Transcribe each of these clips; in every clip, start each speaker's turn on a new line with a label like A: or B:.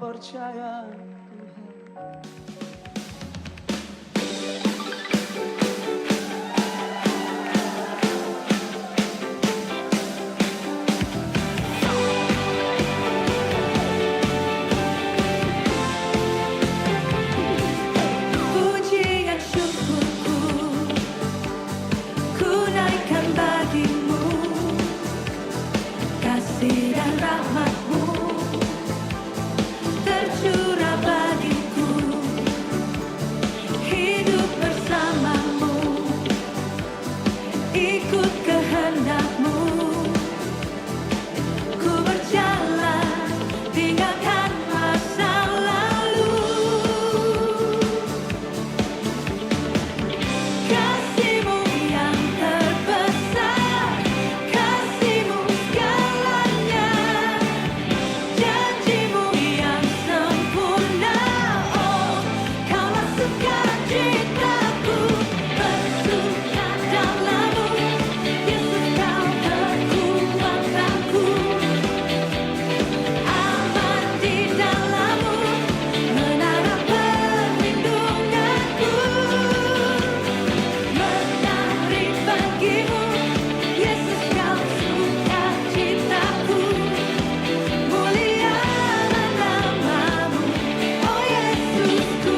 A: percaya
B: pujian syukurku ku naikkan bagimu, kasih dan rahmatmu tercurah bagiku, hidup bersamamu, ikut kehendakmu, ku berjalan tinggalkan masa lalu. Kasih-Mu yang terbesar, kasih-Mu segalanya, janji-Mu yang sempurna. Oh, Kaulah sukacitaku, bersuka dalam-Mu, Yesus Kau kekuatanku, aman di dalam-Mu, menara perlindunganku. Menari bagimu, Yesus Kau sukacitaku, mulialah nama-Mu, oh Yesusku.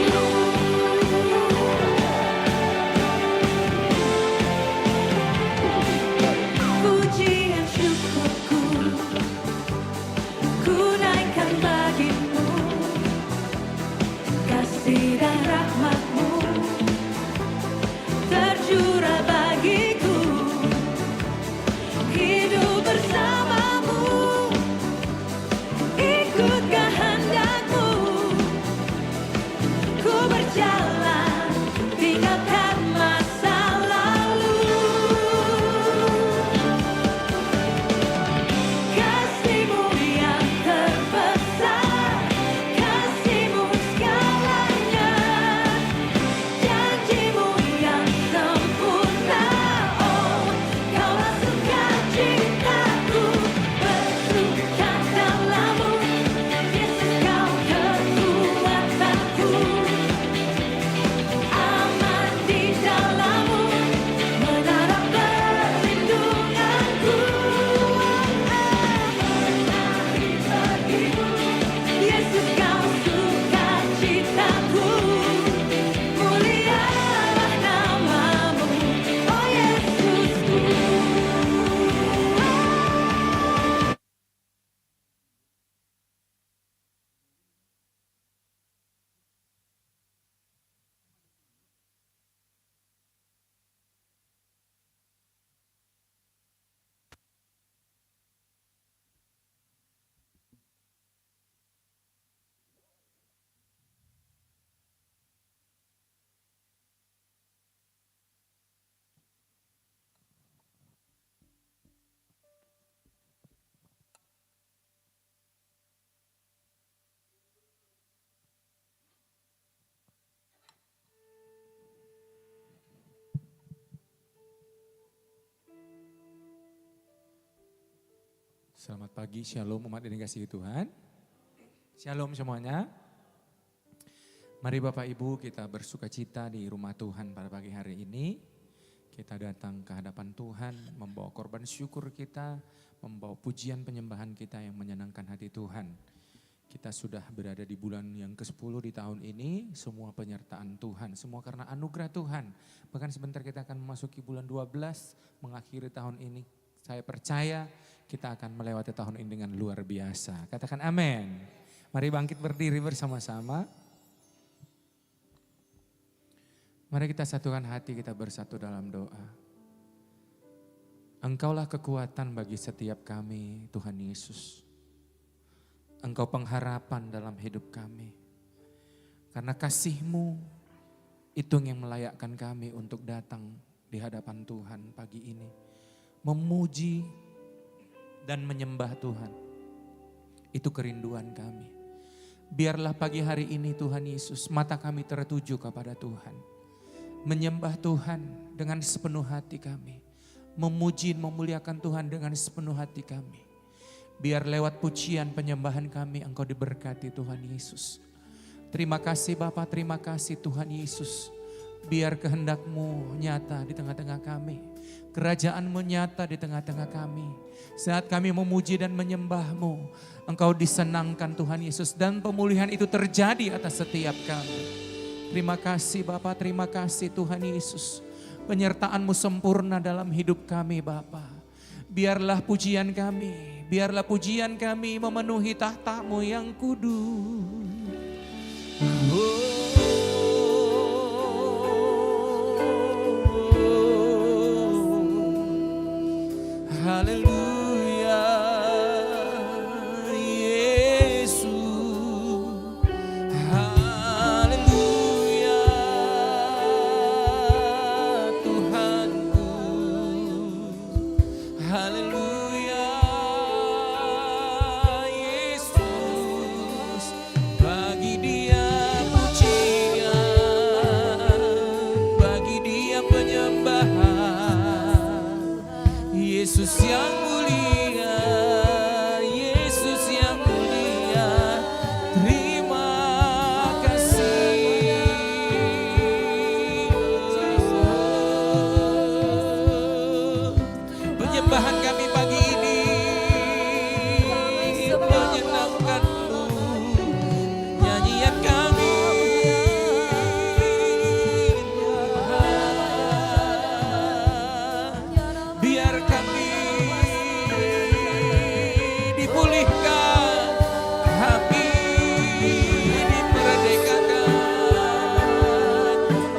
B: Pujian syukurku ku naikkan bagimu, kasih dan rahmat-Mu tercurah bagiku, hidup bersama-Mu, ikut kehendak-Mu, ku berjalan tinggalkan masa lalu. Kasih-Mu yang terbesar, kasih-Mu segalanya, janji-Mu yang sempurna. Oh, Kaulah sukacitaku, bersuka dalam-Mu, Yesus Kau kekuatanku, aman di dalam-Mu, menara perlindunganku. Menari bagimu, Yesus Kau sukacitaku, mulialah nama-Mu, oh Yesusku.
C: Selamat pagi, shalom umat yang dikasihi Tuhan. Shalom semuanya. Mari Bapak Ibu kita bersuka cita di rumah Tuhan pada pagi hari ini. Kita datang ke hadapan Tuhan, membawa korban syukur kita, membawa pujian penyembahan kita yang menyenangkan hati Tuhan. Kita sudah berada di bulan yang ke-10 di tahun ini, semua penyertaan Tuhan, semua karena anugerah Tuhan. Bahkan sebentar kita akan memasuki bulan 12, mengakhiri tahun ini. Saya percaya kita akan melewati tahun ini dengan luar biasa. Katakan amin. Mari bangkit berdiri bersama-sama. Mari kita satukan hati, kita bersatu dalam doa. Engkaulah kekuatan bagi setiap kami, Tuhan Yesus. Engkau pengharapan dalam hidup kami. Karena kasih-Mu itu yang melayakkan kami untuk datang di hadapan Tuhan pagi ini. Memuji dan menyembah Tuhan. Itu kerinduan kami. Biarlah pagi hari ini Tuhan Yesus, mata kami tertuju kepada Tuhan. Menyembah Tuhan dengan sepenuh hati kami. Memuji, memuliakan Tuhan dengan sepenuh hati kami. Biar lewat pujian penyembahan kami Engkau diberkati Tuhan Yesus. Terima kasih Bapa, terima kasih Tuhan Yesus. Biar kehendak-Mu nyata di tengah-tengah kami. Kerajaan-Mu nyata di tengah-tengah kami. Saat kami memuji dan menyembah-Mu, Engkau disenangkan Tuhan Yesus. Dan pemulihan itu terjadi atas setiap kami. Terima kasih Bapa, terima kasih Tuhan Yesus. Penyertaan-Mu sempurna dalam hidup kami Bapa. Biarlah pujian kami memenuhi tahta-Mu yang kudus. Haleluya, Yesus. Haleluya, Tuhanku. Haleluya, Yesus. Bagi Dia pujian, bagi Dia penyembahan. Yesus yang mulia, Yesus yang mulia, terima kasih. Penyembahan kami pagi ini menyenangkan-Mu, nyanyian kami biar kami dipulihkan, kami dimerdekakan.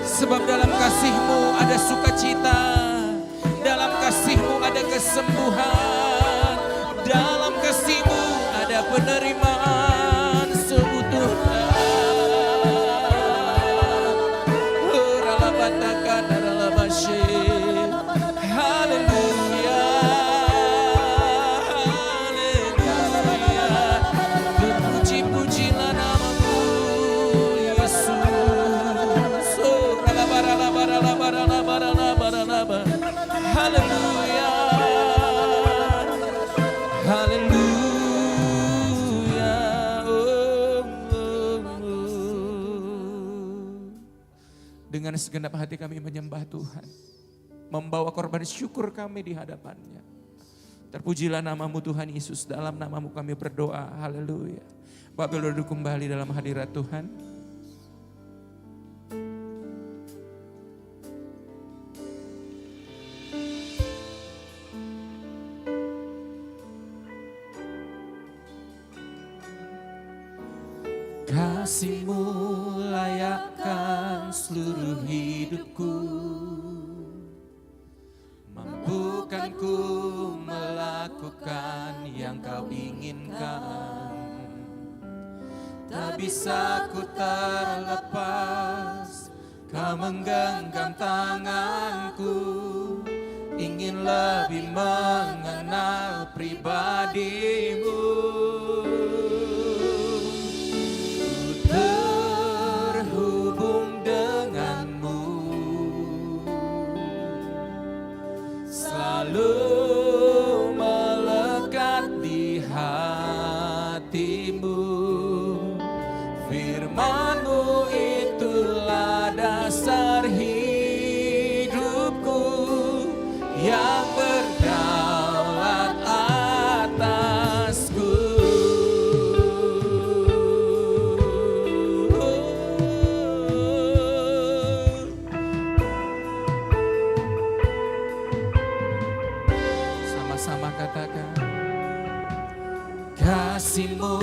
C: Sebab dalam kasih-Mu ada sukacita, dalam kasih-Mu ada kesembuhan, dalam kasih-Mu ada penerimaan seutuhnya. Ralabatakan, ralabashe. Haleluya, haleluya. Terpuji-pujilah nama-Mu, Yesus. Oh, ralabaralabaralabaralabaralabaralaba. Haleluya, haleluya. Dengan segenap hati kami menyembah Tuhan, membawa korban syukur kami di hadapan-Nya. Terpujilah nama-Mu Tuhan Yesus, dalam nama-Mu kami berdoa, haleluya. Bapak boleh duduk kembali dalam hadirat Tuhan. Kasih-Mu layakkan seluruh hidupku, mampukan ku melakukan yang Kau inginkan. Tak bisa ku terlepas, Kau menggenggam tanganku, ingin lebih mengenal pribadi-Mu. Terhubung dengan-Mu, selalu melekat di hati-Mu. Firman-Mu itulah dasar hidupku yang berdaulat atasku. Sama-sama katakan, kasih-Mu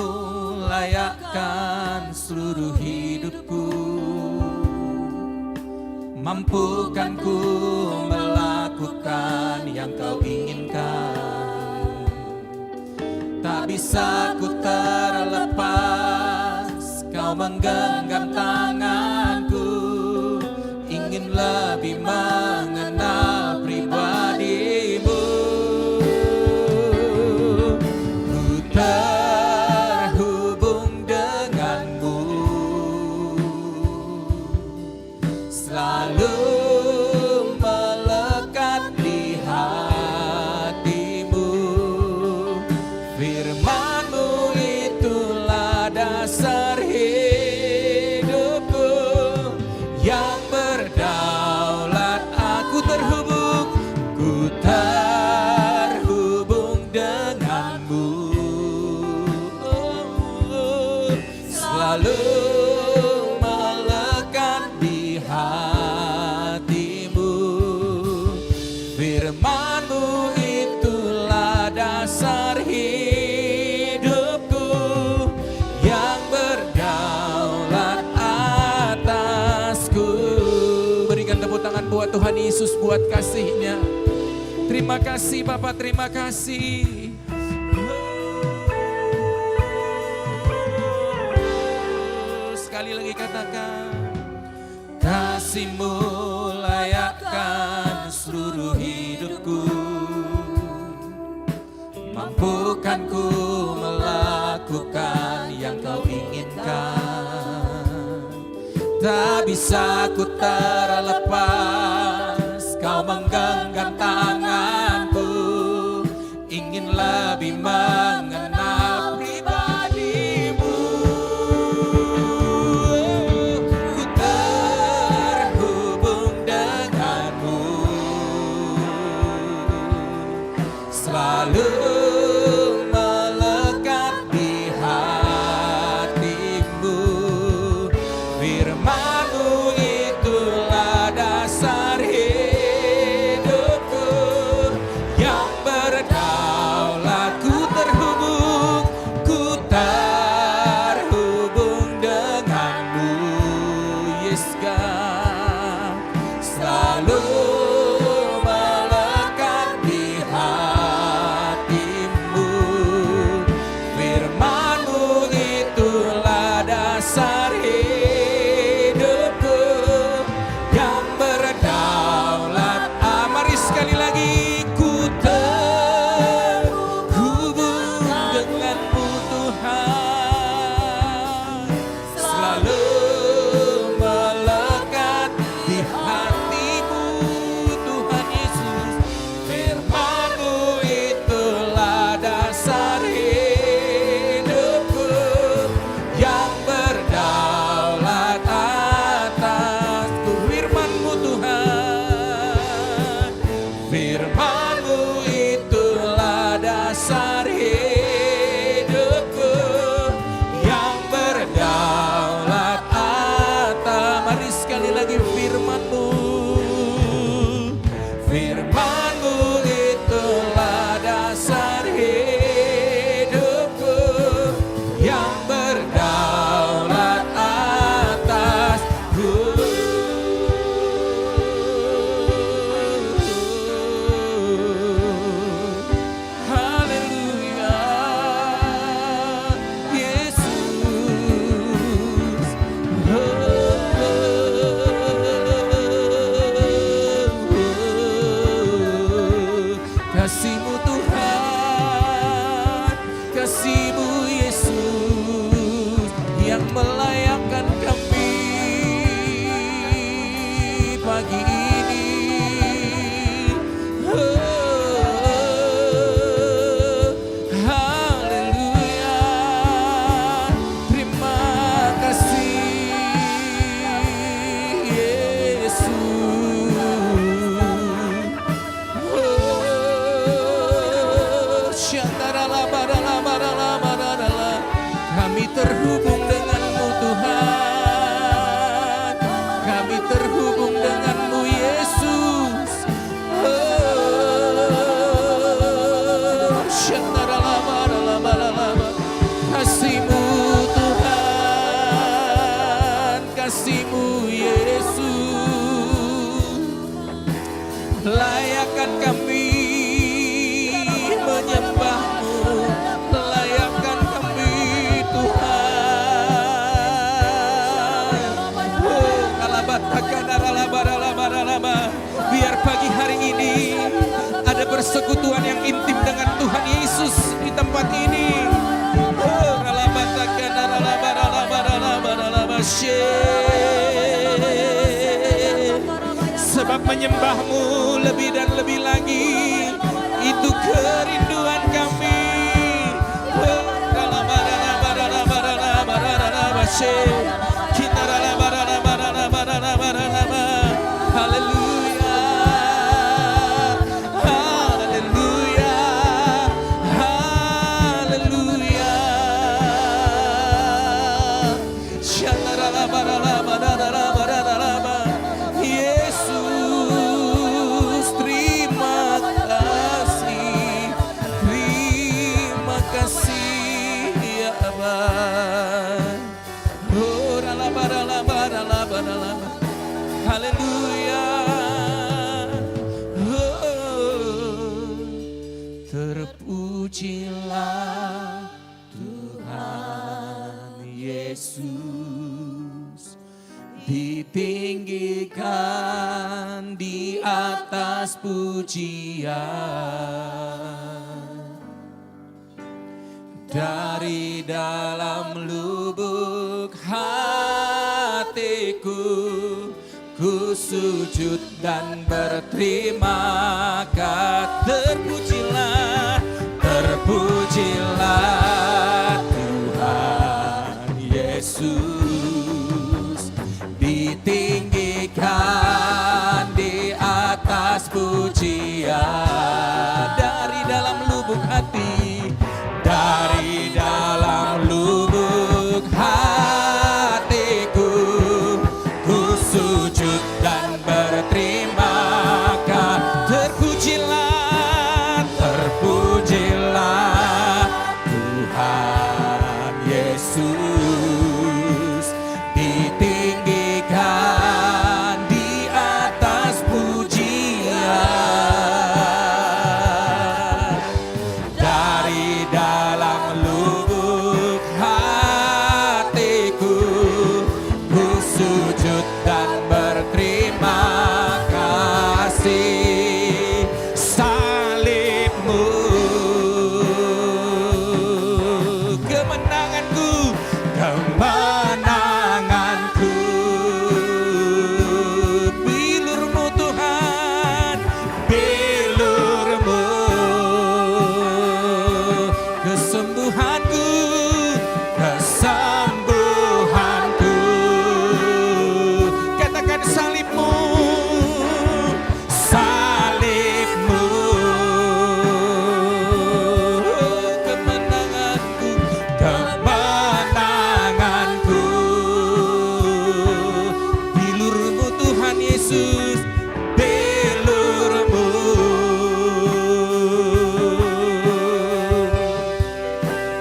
C: layakkan seluruh hidupku, mampukan ku melakukan yang Kau inginkan. Tak bisa ku terlepas, Kau menggenggam tanganku, ingin lebih mengenal pribadi-Mu. Ku terhubung dengan-Mu, selalu melekat di hati-Mu. Firman Yesus buat kasih-Nya. Terima kasih Bapa, terima kasih. Sekali lagi katakan, kasih-Mu layakkan seluruh hidupku. Mampukan ku melakukan yang Kau inginkan. Tak bisa ku terlepas, Kau menggenggam tanganku. Ingin lebih mengenal pribadi-Mu. Ku terhubung dengan-Mu, selalu melekat di hatimu. Firman-Mu itulah dasar hidupku, yang berdaulat. Ku terhubung dengan-Mu, yes God. Selalu melekat di hatimu. Firman-Mu itulah dasar hidupku, yang berdaulat. Mari sekali lagi, ku terhubung dengan-Mu Tuhan, selalu melekat di hatimu Tuhan Yesus. Firman-Mu itulah dasar hidupku, yang berdaulat atasku. Firman-Mu Tuhan, Firman-Mu itulah dasar hidupku, yang berdaulat atas. Mari sekali lagi, Firman-Mu, Firman-Mu itulah dasar hidupku, yang berdaulat atasku. Haleluya, Yesus. Kasih-Mu Tuhan, kasih-Mu Yesus, yang melayakkan kami pagi ini. Haleluya, terima kasih Yesus. Kami terhubung dengan-Mu Tuhan, kami terhubung dengan-Mu Yesus. Kasih-Mu Tuhan, kasih-Mu Yesus, layakkan kami menyembah-Mu, layakkan kami Tuhan. Biar pagi hari ini ada persekutuan yang intim dengan Tuhan Yesus di tempat ini. Sebab menyembah-Mu lebih dan lebih lagi, itu kerinduan kami. Haleluya, haleluya, haleluya. Yesus, terima kasih, terima kasih ya Abah. Haleluya. Terpujilah Tuhan Yesus, ditinggikan di atas pujian. Dari dalam lubuk hatiku, ku sujud dan berterima kasih. Terpujilah Tuhan Yesus, ditinggikan di atas pujian. Dari dalam lubuk hati, dari dalam lubuk hatiku, ku sujud dan berterima kasih. Terpujilah Tuhan Yesus, ditinggikan di atas pujian. Dari dalam lubuk hatiku, ku sujud dan berterima kasih. Salibmu, kemenanganku, kemenanganku. Bilurmu Tuhan, bilurmu, kesembuhanku, kesembuhanku. Katakan salibmu, salibmu, kemenanganku, kemenanganku. Bilurmu Tuhan Yesus, bilurmu,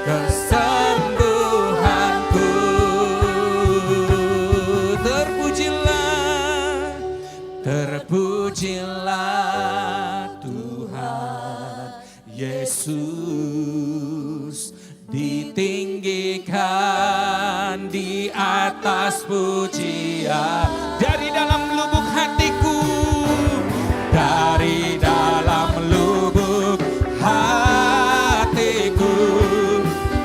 C: kesembuhanku. Terpujilah, terpujilah Tuhan Yesus, ditinggikan di atas pujian. Dari dalam lubuk hatiku, dari dalam lubuk hatiku,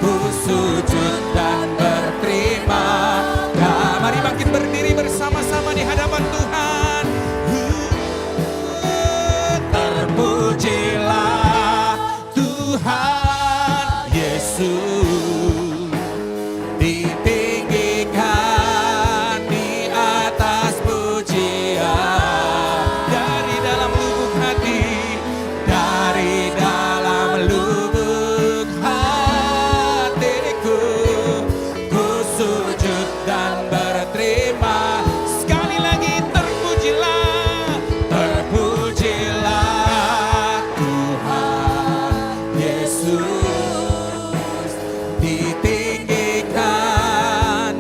C: ku sujud dan berterima kasih. Mari bangkit berdiri bersama-sama di hadapan Tuhan. Terpujilah Tuhan Yesus, ditinggikan di atas pujian. Dari dalam lubuk hati, dari dalam lubuk hatiku, ku sujud dan berterima. Sekali lagi, terpujilah, terpujilah Tuhan Yesus, ditinggikan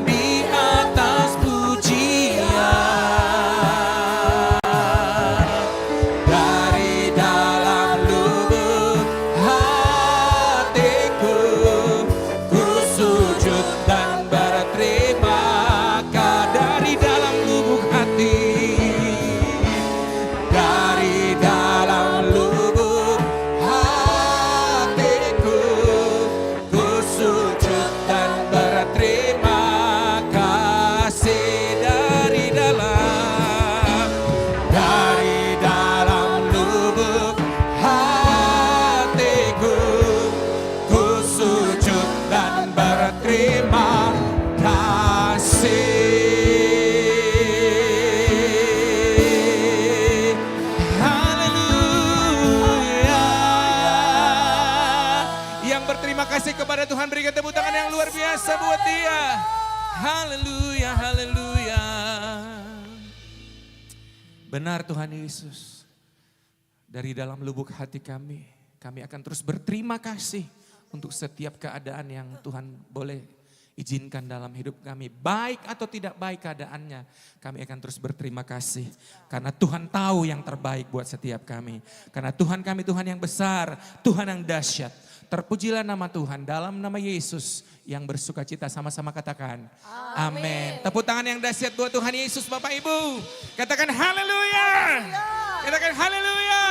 C: di atas pujian. Dari dalam lubuk hatiku, ku sujud dan berterima kasih. Dari dalam lubuk hati, dari dalam lubuk hatiku, ku sujud dan berterima kasih. Dari dalam lubuk hatiku, ku sujud dan berterima kasih. Haleluya. Yang berterima kasih kepada Tuhan, berikan tepuk tangan yang luar biasa buat dia. Haleluya, haleluya. Benar Tuhan Yesus, dari dalam lubuk hati kami akan terus berterima kasih untuk setiap keadaan yang Tuhan boleh Izinkan dalam hidup kami, baik atau tidak baik keadaannya, kami akan terus berterima kasih. Karena Tuhan tahu yang terbaik buat setiap kami. Karena Tuhan kami Tuhan yang besar, Tuhan yang dahsyat. Terpujilah nama Tuhan dalam nama Yesus yang bersuka cita, sama-sama katakan amin. Tepuk tangan yang dahsyat buat Tuhan Yesus Bapak Ibu. Katakan haleluya. Katakan haleluya.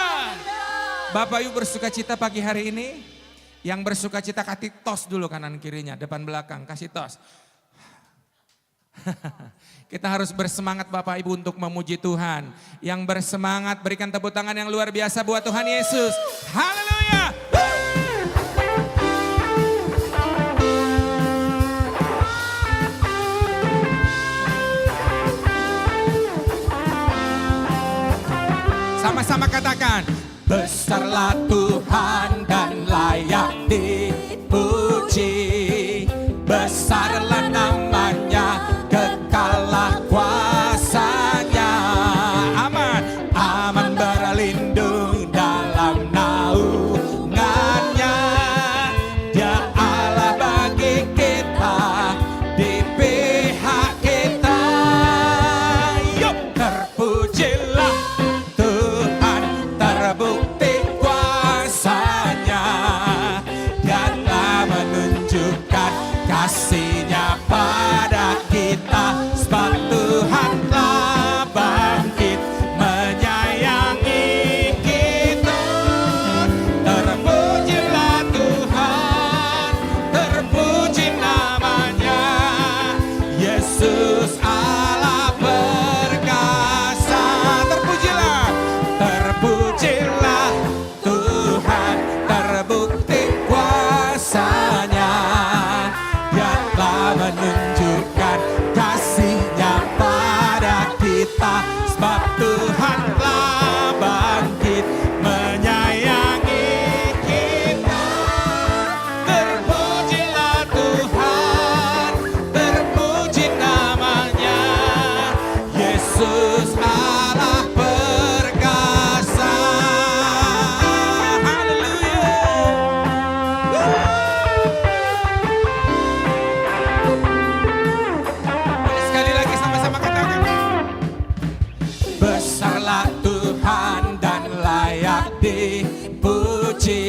C: Bapak Ibu bersuka cita pagi hari ini. Yang bersuka cita kasih tos dulu kanan kirinya, depan belakang, kasih tos. Kita harus bersemangat Bapak Ibu untuk memuji Tuhan. Yang bersemangat berikan tepuk tangan yang luar biasa buat Tuhan Yesus. Haleluya. Sama-sama katakan. Besarlah Tuhan dan layak dipuji. Besarlah namanya, kekallah kuasanya. Aman, aman berlindung dalam naungannya. Dia Allah bagi kita, di pihak kita. Yuk, terpujilah Tuhan, terbukti kuasanya. Dia telah menunjukkan kasih-Nya pada kita. Sebab Tuhan telah bangkit menyayangi kita. Terpujilah Tuhan, terpuji namanya. Yesus Allah perkasa. Terpujilah, terpujilah Tuhan, terbukti kuasanya. Dia telah menunjukkan kasih-Nya pada kita. Sebab Tuhan telah bangkit menyayangi kita. Terpujilah Tuhan, terpuji namanya. Yesus Allah perkasa. Haleluya. Sekali lagi sama-sama katakan. Besarlah Tuhan dan layak dipuji.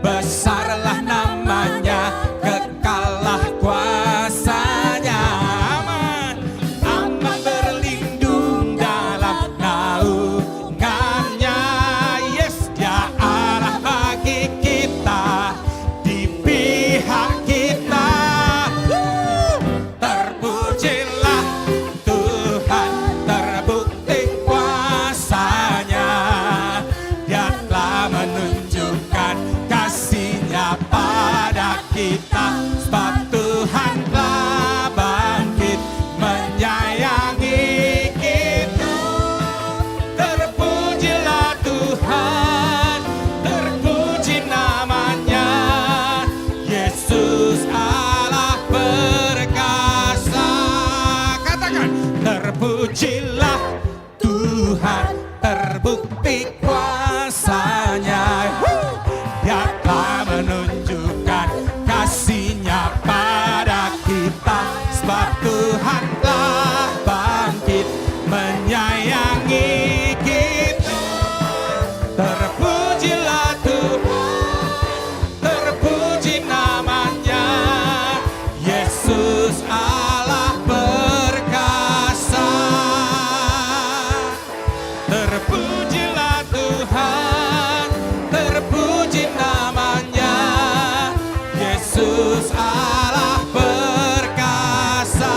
C: Besarlah namanya, kekallah kuasanya. Aman, aman berlindung dalam naungannya. Yes, Dia Allah bagi kita, di pihak kita. Terpujilah Tuhan, terbukti kuasanya. Dia telah menunjukkan kasih-Nya pada kita. Sebab Tuhan telah bangkit menyayangi kita. Terpujilah Tuhan, terpuji namanya. Yesus Allah perkasa. Katakan, terpujilah Tuhan, terbukti kuasanya. Dia telah menunjukkan kasih-Nya pada kita. Sebab Tuhan telah bangkit menyayangi kita. Terpujilah Tuhan, terpuji namanya. Yesus Allah perkasa. Terpujilah Tuhan, terpuji namanya. Yesus Allah perkasa.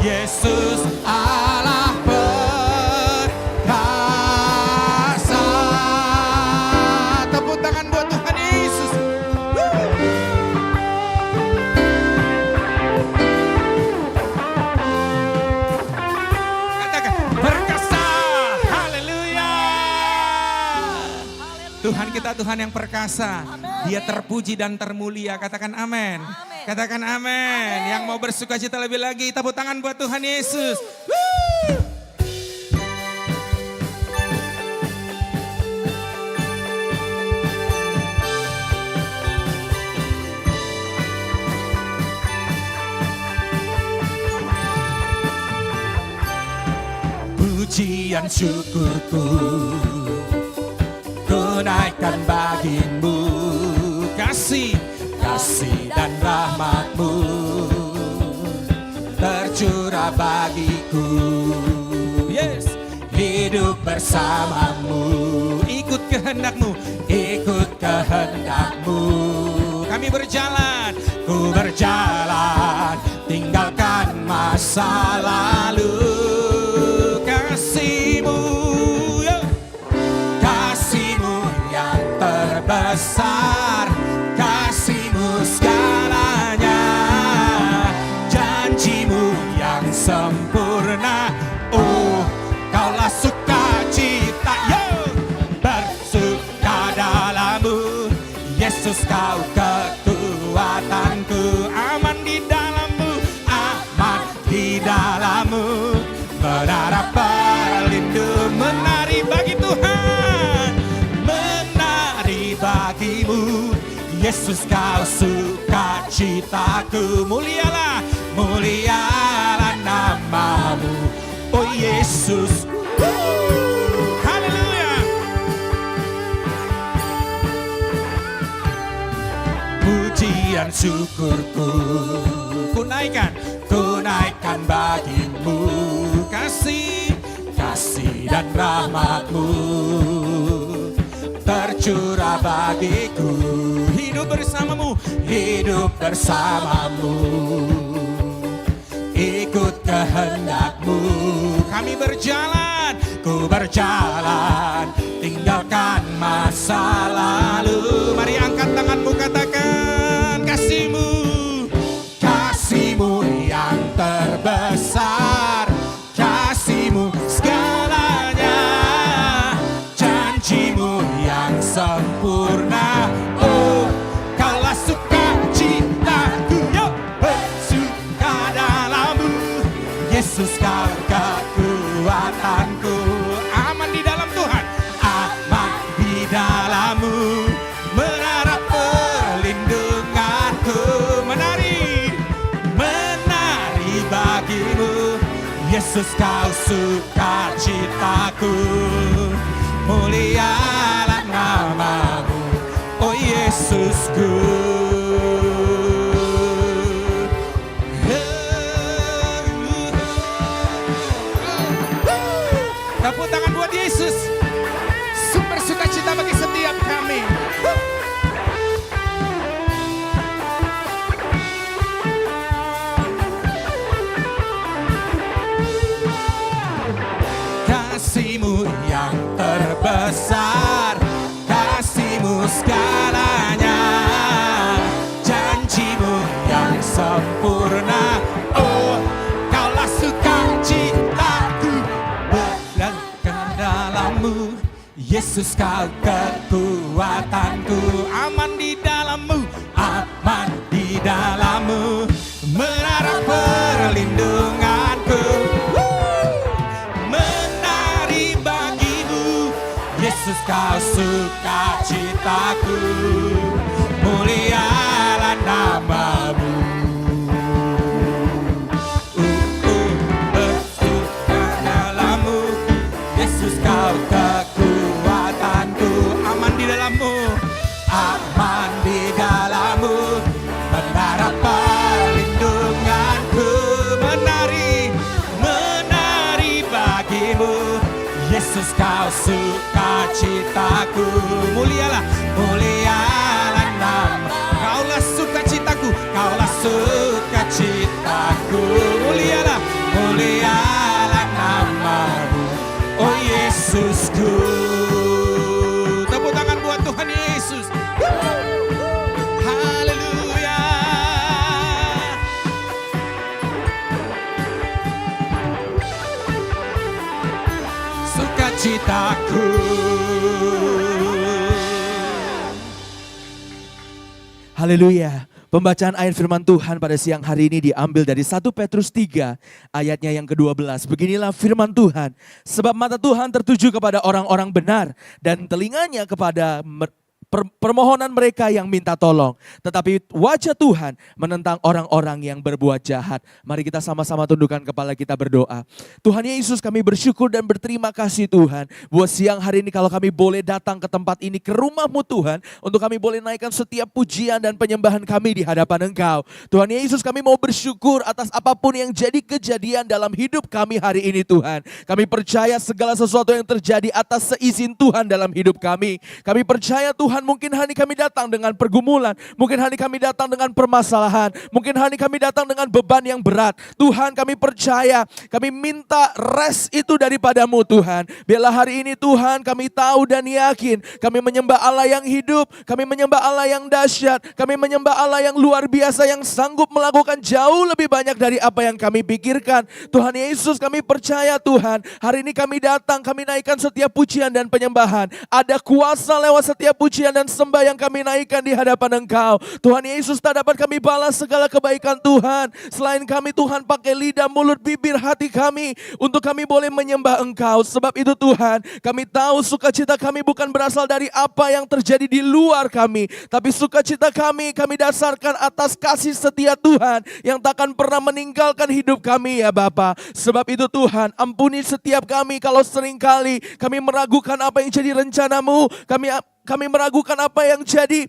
C: Yesus Allah perkasa. Tepuk tangan buat Tuhan Yesus. Katakan, perkasa. Haleluya. Tuhan kita Tuhan yang perkasa. Dia terpuji dan termulia. Katakan amin. Katakan amin. Yang mau bersuka cita lebih lagi, tepuk tangan buat Tuhan Yesus. pujian syukurku ku naikkan bagimu, kasih dan rahmatmu tercurah bagiku. Yes, hidup bersamamu, ikut kehendakmu, kami berjalan, ku berjalan, tinggalkan masa lalu. Kasihmu, kasihmu yang terbesar, kasihmu segalanya, janjimu yang sempurna. Oh, kaulah sukacita, bersuka dalammu, Yesus kau kekuatanku, aman di dalammu, menara pelindung, menari bagi Tuhan, menari bagimu, Yesus kau sukacitaku, mulialah namamu, oh Yesus. Haleluya. Pujian syukurku ku naikkan bagimu, kasih dan rahmatmu tercurah bagiku. Hidup bersamamu, ikut kehendakmu, kami berjalan, ku berjalan, tinggalkan masa lalu. Mari angkat tanganmu, katakan kasihmu yang terbesar, kasihmu segalanya, janjimu yang sempurna. Oh, kaulah sukacitaku, bersuka dalammu, Yesus kau kekuatanku, aman di dalam Tuhan, aman di dalammu, menara perlindunganku, menari bagimu, Yesus kau sukacitaku, mulialah namamu, oh Yesusku. Tepuk tangan buat Yesus, sumber sukacita bagi setiap kami. Kasihmu yang terbesar, kasihmu segalanya, janjimu yang sempurna. Oh, kaulah sukacitaku, berlengkap dalammu, Yesus kau kekuatanku, aman di dalammu, menara perlindunganku, Yesus kau sukacitaku, mulialah namamu. Bersuka dalammu, Yesus kau kekuatanku, aman di dalammu, menara perlindunganku, menari bagimu, Yesus kau sukacitaku, mulialah nama, kaulah sukacitaku, mulialah namamu, oh Yesusku. Tepuk tangan buat Tuhan Yesus. Haleluya. Sukacitaku.
A: Haleluya. Pembacaan ayat firman Tuhan pada siang hari ini diambil dari 1 Petrus 3 ayatnya yang ke-12. Beginilah firman Tuhan. Sebab mata Tuhan tertuju kepada orang-orang benar dan telinganya kepada permohonan mereka yang minta tolong. Tetapi wajah Tuhan menentang orang-orang yang berbuat jahat. Mari kita sama-sama tundukkan kepala kita berdoa. Tuhan Yesus, kami bersyukur dan berterima kasih Tuhan. Buat siang hari ini kalau kami boleh datang ke tempat ini, ke rumah-Mu Tuhan. Untuk kami boleh naikkan setiap pujian dan penyembahan kami di hadapan Engkau. Tuhan Yesus, kami mau bersyukur atas apapun yang jadi kejadian dalam hidup kami hari ini Tuhan. Kami percaya segala sesuatu yang terjadi atas seizin Tuhan dalam hidup kami. Kami percaya Tuhan, mungkin hari ini kami datang dengan pergumulan, mungkin hari ini kami datang dengan permasalahan, mungkin hari ini kami datang dengan beban yang berat. Tuhan, kami percaya, kami minta rest itu daripada-Mu Tuhan. Biarlah hari ini Tuhan kami tahu dan yakin, kami menyembah Allah yang hidup, kami menyembah Allah yang dahsyat, kami menyembah Allah yang luar biasa, yang sanggup melakukan jauh lebih banyak dari apa yang kami pikirkan. Tuhan Yesus, kami percaya Tuhan, hari ini kami datang, kami naikkan setiap pujian dan penyembahan. Ada kuasa lewat setiap pujian dan sembah yang kami naikkan di hadapan Engkau. Tuhan Yesus, tak dapat kami balas segala kebaikan Tuhan selain kami Tuhan pakai lidah, mulut, bibir, hati kami untuk kami boleh menyembah Engkau. Sebab itu Tuhan, kami tahu sukacita kami bukan berasal dari apa yang terjadi di luar kami, tapi sukacita kami dasarkan atas kasih setia Tuhan yang takkan pernah meninggalkan hidup kami ya Bapa. Sebab itu Tuhan, ampuni setiap kami kalau seringkali kami meragukan apa yang jadi rencana-Mu. Kami meragukan apa yang jadi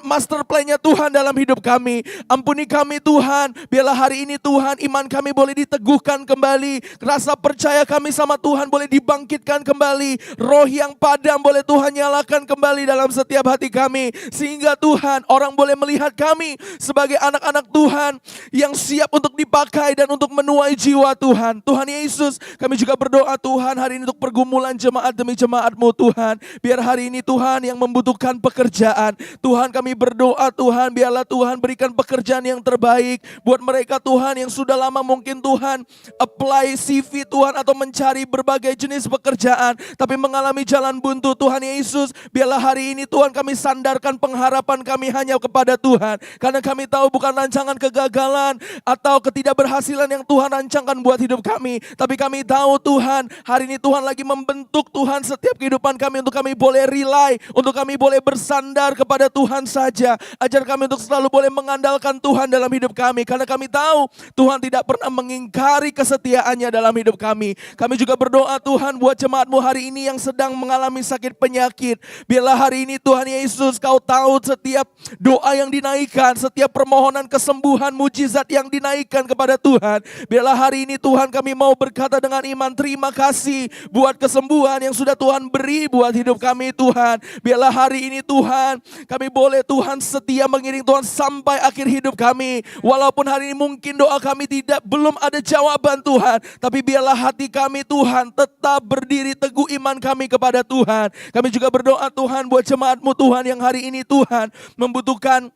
A: master plan-nya Tuhan dalam hidup kami. Ampuni kami Tuhan, biarlah hari ini Tuhan iman kami boleh diteguhkan kembali. Rasa percaya kami sama Tuhan boleh dibangkitkan kembali. Roh yang padam boleh Tuhan nyalakan kembali dalam setiap hati kami. Sehingga Tuhan, orang boleh melihat kami sebagai anak-anak Tuhan yang siap untuk dipakai dan untuk menuai jiwa Tuhan. Tuhan Yesus, kami juga berdoa Tuhan hari ini untuk pergumulan jemaat demi jemaat-Mu Tuhan. Biar hari ini Tuhan yang membutuhkan pekerjaan, Tuhan kami berdoa Tuhan, biarlah Tuhan berikan pekerjaan yang terbaik buat mereka Tuhan yang sudah lama mungkin Tuhan apply CV Tuhan atau mencari berbagai jenis pekerjaan tapi mengalami jalan buntu. Tuhan Yesus, biarlah hari ini Tuhan kami sandarkan pengharapan kami hanya kepada Tuhan, karena kami tahu bukan rancangan kegagalan atau ketidakberhasilan yang Tuhan rancangkan buat hidup kami, tapi kami tahu Tuhan hari ini Tuhan lagi membentuk Tuhan setiap kehidupan kami untuk kami boleh rely, untuk kami boleh bersandar kepada Tuhan saja. Ajar kami untuk selalu boleh mengandalkan Tuhan dalam hidup kami, karena kami tahu Tuhan tidak pernah mengingkari kesetiaannya dalam hidup kami. Kami juga berdoa Tuhan buat jemaat-Mu hari ini yang sedang mengalami sakit penyakit. Biarlah hari ini Tuhan Yesus, Kau tahu setiap doa yang dinaikkan, setiap permohonan kesembuhan mujizat yang dinaikkan kepada Tuhan. Biarlah hari ini Tuhan kami mau berkata dengan iman, terima kasih buat kesembuhan yang sudah Tuhan beri buat hidup kami Tuhan. Biarlah hari ini Tuhan, kami boleh Tuhan setia mengiring Tuhan sampai akhir hidup kami. Walaupun hari ini mungkin doa kami belum ada jawaban Tuhan, tapi biarlah hati kami Tuhan tetap berdiri teguh iman kami kepada Tuhan. Kami juga berdoa Tuhan buat jemaat-Mu Tuhan yang hari ini Tuhan membutuhkan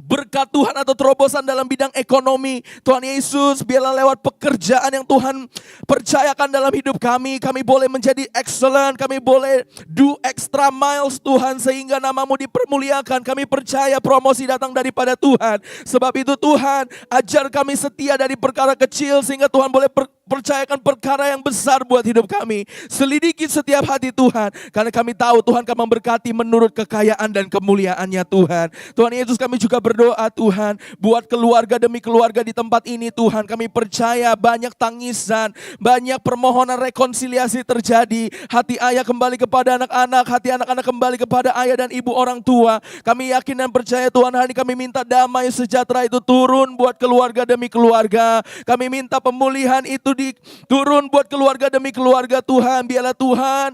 A: berkat Tuhan atau terobosan dalam bidang ekonomi. Tuhan Yesus, biarlah lewat pekerjaan yang Tuhan percayakan dalam hidup kami, kami boleh menjadi excellent, kami boleh do extra miles Tuhan, sehingga nama-Mu dipermuliakan. Kami percaya promosi datang daripada Tuhan. Sebab itu Tuhan, ajar kami setia dari perkara kecil sehingga Tuhan boleh percayakan perkara yang besar buat hidup kami. Selidiki setiap hati Tuhan, karena kami tahu Tuhan akan memberkati menurut kekayaan dan kemuliaan-Nya Tuhan. Tuhan Yesus, kami juga berdoa Tuhan buat keluarga demi keluarga di tempat ini Tuhan. Kami percaya banyak tangisan, banyak permohonan rekonsiliasi terjadi. Hati ayah kembali kepada anak-anak, hati anak-anak kembali kepada ayah dan ibu orang tua. Kami yakin dan percaya Tuhan, hari ini kami minta damai sejahtera itu turun buat keluarga demi keluarga. Kami minta pemulihan itu turun buat keluarga demi keluarga Tuhan. Biarlah Tuhan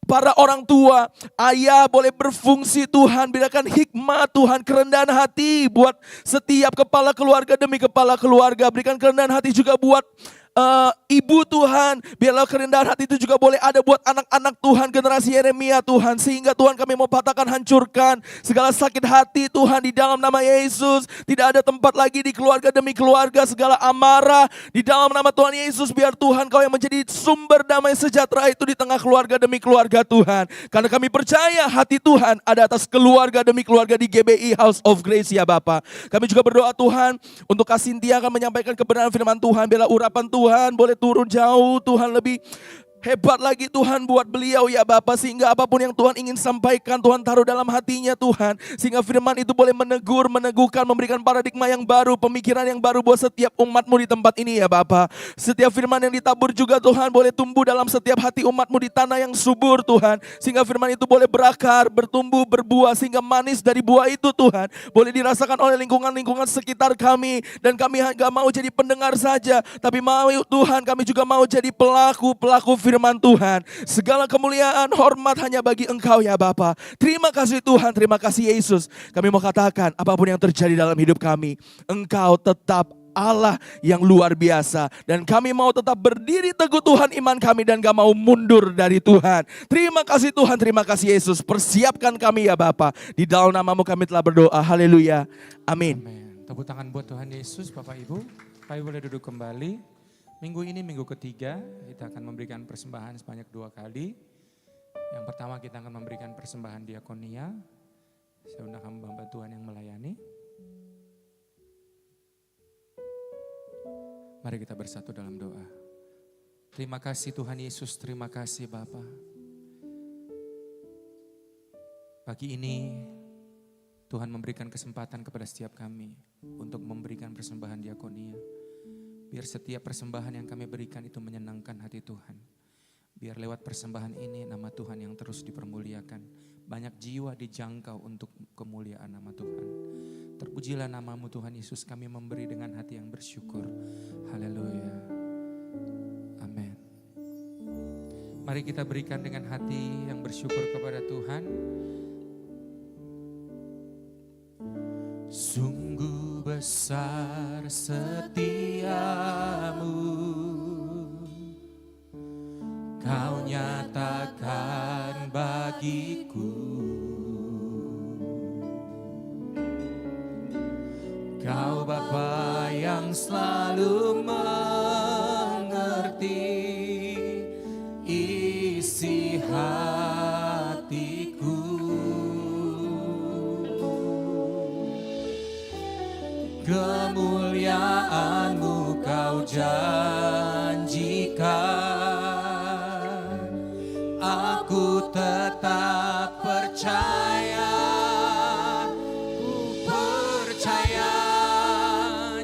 A: para orang tua, ayah boleh berfungsi Tuhan. Berikan hikmah Tuhan, kerendahan hati buat setiap kepala keluarga demi kepala keluarga. Berikan kerendahan hati juga buat ibu Tuhan. Biarlah kerendahan hati itu juga boleh ada buat anak-anak Tuhan, generasi Yeremia Tuhan. Sehingga Tuhan kami mau patahkan, hancurkan segala sakit hati Tuhan di dalam nama Yesus. Tidak ada tempat lagi di keluarga demi keluarga segala amarah di dalam nama Tuhan Yesus. Biar Tuhan Kau yang menjadi sumber damai sejahtera itu di tengah keluarga demi keluarga Tuhan. Karena kami percaya hati Tuhan ada atas keluarga demi keluarga di GBI House of Grace ya Bapa. Kami juga berdoa Tuhan untuk Kasintia akan menyampaikan kebenaran firman Tuhan. Biarlah urapan Tuhan boleh turun jauh Tuhan, lebih Hebat lagi Tuhan buat beliau ya Bapa, sehingga apapun yang Tuhan ingin sampaikan, Tuhan taruh dalam hatinya Tuhan. Sehingga firman itu boleh menegur, meneguhkan, memberikan paradigma yang baru, pemikiran yang baru buat setiap umat-Mu di tempat ini ya Bapa. Setiap firman yang ditabur juga Tuhan boleh tumbuh dalam setiap hati umat-Mu di tanah yang subur Tuhan. Sehingga firman itu boleh berakar, bertumbuh, berbuah, sehingga manis dari buah itu Tuhan boleh dirasakan oleh lingkungan-lingkungan sekitar kami. Dan kami gak mau jadi pendengar saja, tapi mau Tuhan, kami juga mau jadi pelaku firman Tuhan. Segala kemuliaan, hormat hanya bagi Engkau ya Bapa. Terima kasih Tuhan, terima kasih Yesus. Kami mau katakan apapun yang terjadi dalam hidup kami, Engkau tetap Allah yang luar biasa. Dan kami mau tetap berdiri teguh Tuhan iman kami dan gak mau mundur dari Tuhan. Terima kasih Tuhan, terima kasih Yesus. Persiapkan kami ya Bapa. Di dalam nama-Mu kami telah berdoa. Haleluya. Amin.
C: Amin. Tepuk tangan buat Tuhan Yesus, Bapak Ibu. Bapak Ibu boleh duduk kembali. Minggu ini minggu ketiga, kita akan memberikan persembahan sebanyak 2 kali. Yang pertama kita akan memberikan persembahan diakonia. Saya undang hamba Tuhan yang melayani. Mari kita bersatu dalam doa. Terima kasih Tuhan Yesus, terima kasih Bapa. Pagi ini Tuhan memberikan kesempatan kepada setiap kami untuk memberikan persembahan diakonia. Biar setiap persembahan yang kami berikan itu menyenangkan hati Tuhan. Biar lewat persembahan ini nama Tuhan yang terus dipermuliakan. Banyak jiwa dijangkau untuk kemuliaan nama Tuhan. Terpujilah nama-Mu Tuhan Yesus, kami memberi dengan hati yang bersyukur. Haleluya. Amin. Mari kita berikan dengan hati yang bersyukur kepada Tuhan. Sungguh besar setiamu, Kau nyatakan bagiku. Kau Bapa yang selalu mengerti isi hatiku. Kemuliaan-Mu Kau janjikan, aku tetap percaya, ku percaya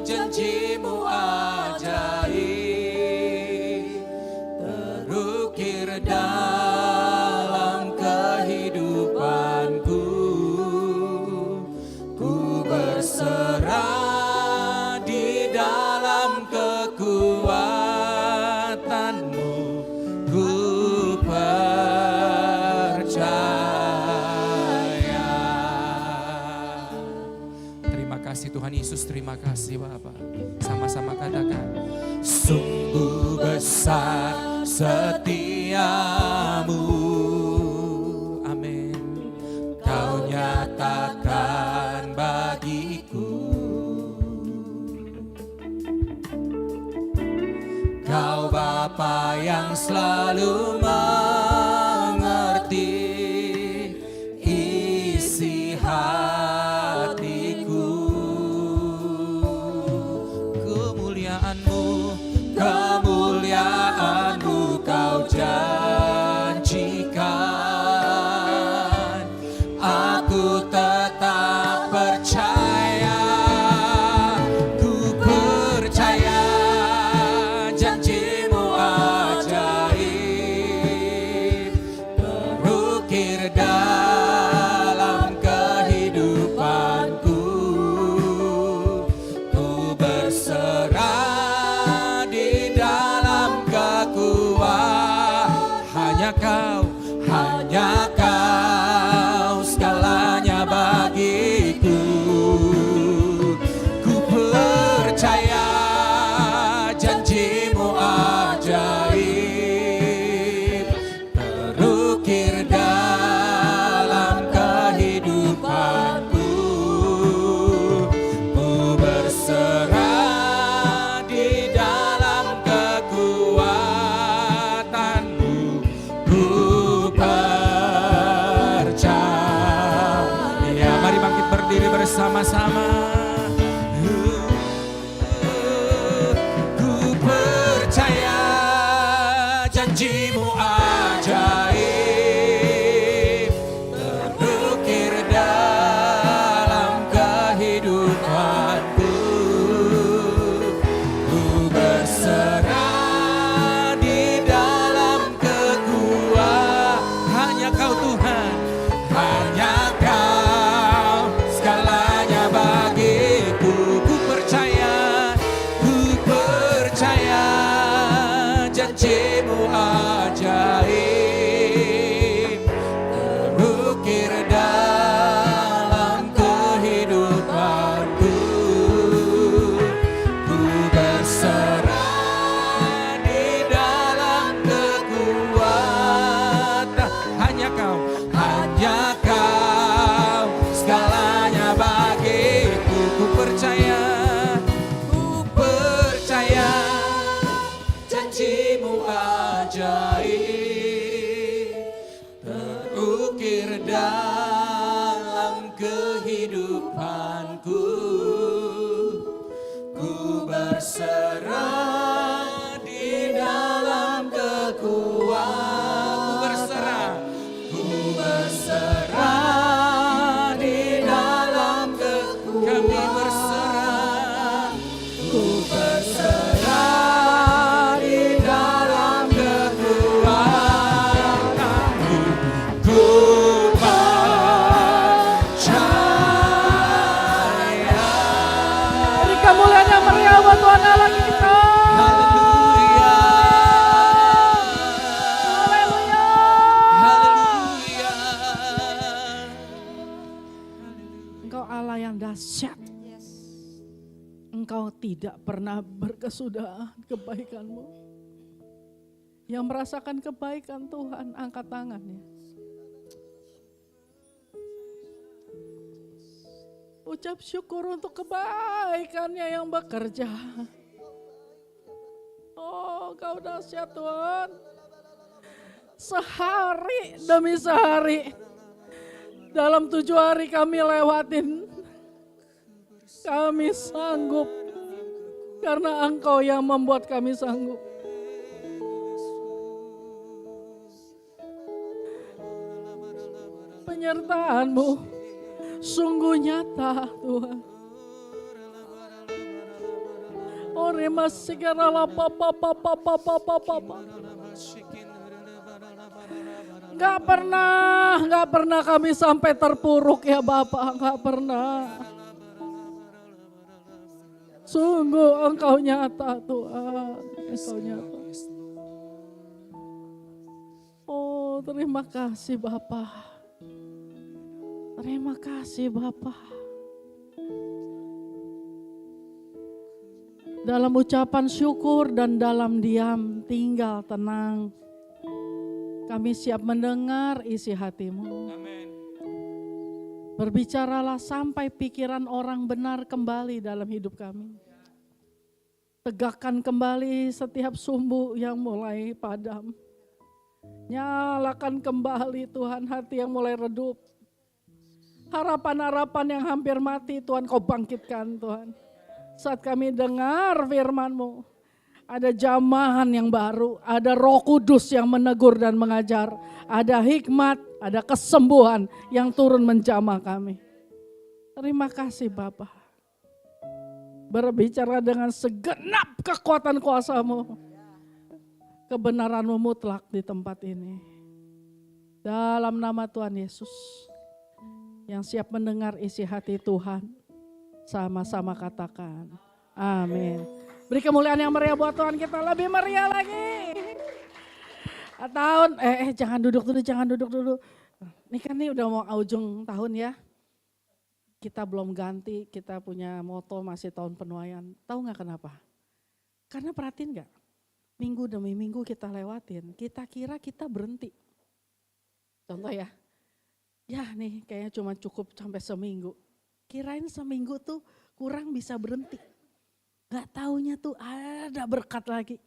C: janji-Mu ajaib, terukir dalam kehidupanku, ku berserah kekuatan-Mu, ku percaya. Terima kasih Tuhan Yesus, terima kasih Bapa. Sama-sama katakan, sungguh besar setiamu. Amin. Kau nyatakan bagiku. Kau Bapa yang selalu mengerti isi hatiku. Kemuliaan-Mu, kemuliaan-Mu Kau janjikan, aku tetap percaya, ku percaya janji-Mu ajaib, terukir dalam kehidupanku, ku berserah di dalam kekuatan. Hanya Kau segalanya bagiku. Ku percaya janji-Mu ajaib, terukir dalam kehidupanku, ku berserah di dalam kekuatan-Mu, ku percaya. Mari bangkit berdiri bersama-sama. Ku percaya janji-Mu janjimu ajaib terukir dalam kehidupanku. Ku berserah di dalam kekuatan hanya kau segalanya bagiku. Ku percaya janjimu ajaib terukir dalam kehidupanku. Ku berserah di dalam kekuatan. Ku berserah di dalam kekuatan. Kami berserah. Ku berserah di dalam kekuatanmu. Ku percaya.
D: Beri kemuliaan yang meriah buat Tuhan Allah kita.
C: Haleluya.
D: Haleluya.
C: Haleluya.
D: Engkau Allah yang dahsyat. Engkau tidak pernah berkesudahan kebaikan-Mu. Yang merasakan kebaikan Tuhan, angkat tangannya. Ucap syukur untuk kebaikannya yang bekerja. Oh, Kau dahsyat Tuhan. Sehari demi sehari. Dalam 7 hari kami lewatin. Kami sanggup. Karena Engkau yang membuat kami sanggup. Penyertaan-Mu sungguh nyata Tuhan. Ore masigara papa. Gak pernah kami sampai terpuruk ya Bapak, gak pernah. Sungguh Engkau nyata Tuhan, Engkau nyata. Oh terima kasih Bapak, terima kasih Bapak. Dalam ucapan syukur dan dalam diam tinggal tenang. Kami siap mendengar isi hati-Mu. Berbicaralah sampai pikiran orang benar kembali dalam hidup kami. Tegakkan kembali setiap sumbu yang mulai padam. Nyalakan kembali Tuhan hati yang mulai redup. Harapan-harapan yang hampir mati Tuhan Kau bangkitkan Tuhan. Saat kami dengar firman-Mu. Ada jamahan yang baru, ada Roh Kudus yang menegur dan mengajar, ada hikmat, ada kesembuhan yang turun menjamah kami. Terima kasih Bapa. Berbicara dengan segenap kekuatan kuasa-Mu. Kebenaran-Mu mutlak di tempat ini. Dalam nama Tuhan Yesus, yang siap mendengar isi hati Tuhan, sama-sama katakan, amin. Beri kemuliaan yang meriah buat Tuhan kita, lebih meriah lagi. Jangan duduk dulu. Ini kan nih udah mau ujung tahun ya. Kita belum ganti, kita punya moto masih tahun penuaian. Tahu gak kenapa? Karena perhatiin gak? Minggu demi minggu kita lewatin, kita kira kita berhenti. Contoh ya, nih kayaknya cuma cukup sampai seminggu. Kirain seminggu tuh kurang bisa berhenti. Gak taunya tuh ada berkat lagi.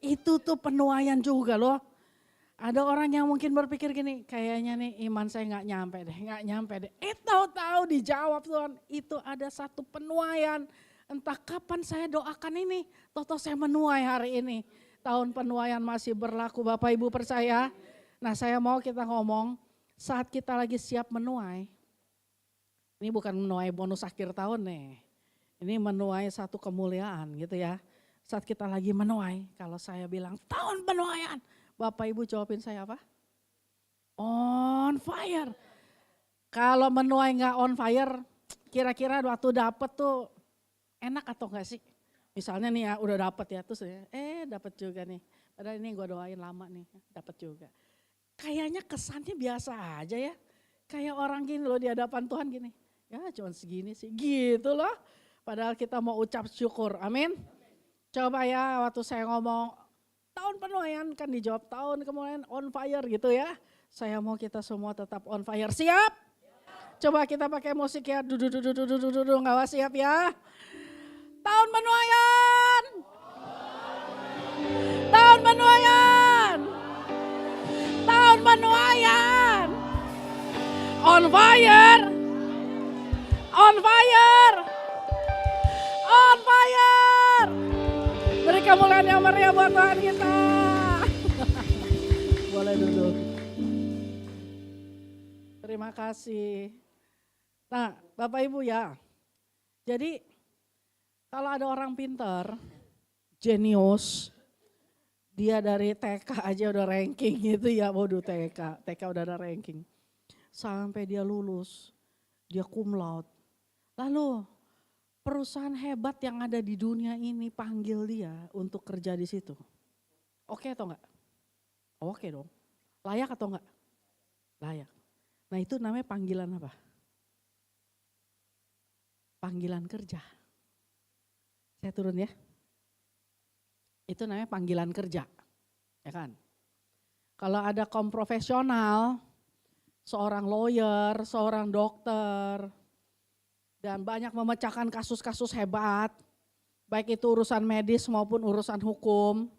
D: Itu tuh penuaian juga loh. Ada orang yang mungkin berpikir gini, kayaknya nih iman saya gak nyampe deh. Tahu-tahu dijawab Tuhan, itu ada satu penuaian. Entah kapan saya doakan ini, toto saya menuai hari ini. Tahun penuaian masih berlaku Bapak Ibu percaya. Nah saya mau kita ngomong, saat kita lagi siap menuai. Ini bukan menuai bonus akhir tahun nih. Ini menuai satu kemuliaan gitu ya. Saat kita lagi menuai, kalau saya bilang tahun penuaian. Bapak Ibu jawabin saya apa? On fire. Kalau menuai gak on fire, kira-kira waktu dapet tuh enak atau enggak sih? Misalnya nih ya udah dapet ya, terus dapet juga nih. Padahal ini gue doain lama nih, dapet juga. Kayaknya kesannya biasa aja ya. Kayak orang gini loh di hadapan Tuhan gini. Ya cuma segini sih, gitu loh. Padahal kita mau ucap syukur, amin. Coba ya waktu saya ngomong tahun penuaian kan dijawab tahun kemudian on fire gitu ya. Saya mau kita semua tetap on fire, siap? Coba kita pakai musik ya, nggak was siap ya. Tahun penuaian. Tahun penuaian. Tahun penuaian. On fire. On fire. On fire. Beri kemuliaan yang meriah buat Tuhan kita. Boleh duduk. Terima kasih. Nah, Bapak Ibu ya. Jadi kalau ada orang pintar, jenius, dia dari TK aja udah ranking gitu ya, waduh TK udah ada ranking. Sampai dia lulus, dia cum laude. Lalu perusahaan hebat yang ada di dunia ini panggil dia untuk kerja di situ. Oke atau enggak? Oke dong. Layak atau enggak? Layak. Nah itu namanya panggilan apa? Panggilan kerja. Saya turun ya. Itu namanya panggilan kerja. Ya kan? Kalau ada kaum profesional, seorang lawyer, seorang dokter, dan banyak memecahkan kasus-kasus hebat, baik itu urusan medis maupun urusan hukum.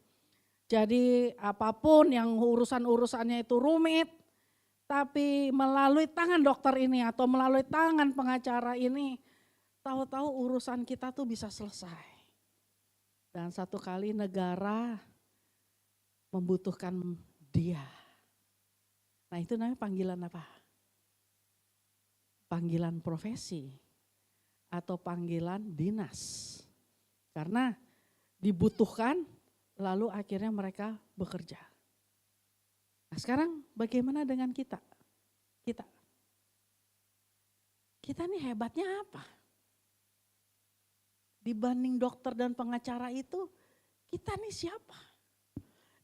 D: Jadi apapun yang urusan-urusannya itu rumit, tapi melalui tangan dokter ini atau melalui tangan pengacara ini, tahu-tahu urusan kita tuh bisa selesai. Dan satu kali negara membutuhkan dia. Nah itu namanya panggilan apa? Panggilan profesi atau panggilan dinas. Karena dibutuhkan lalu akhirnya mereka bekerja. Nah sekarang bagaimana dengan kita? Kita nih hebatnya apa? Dibanding dokter dan pengacara itu, kita nih siapa?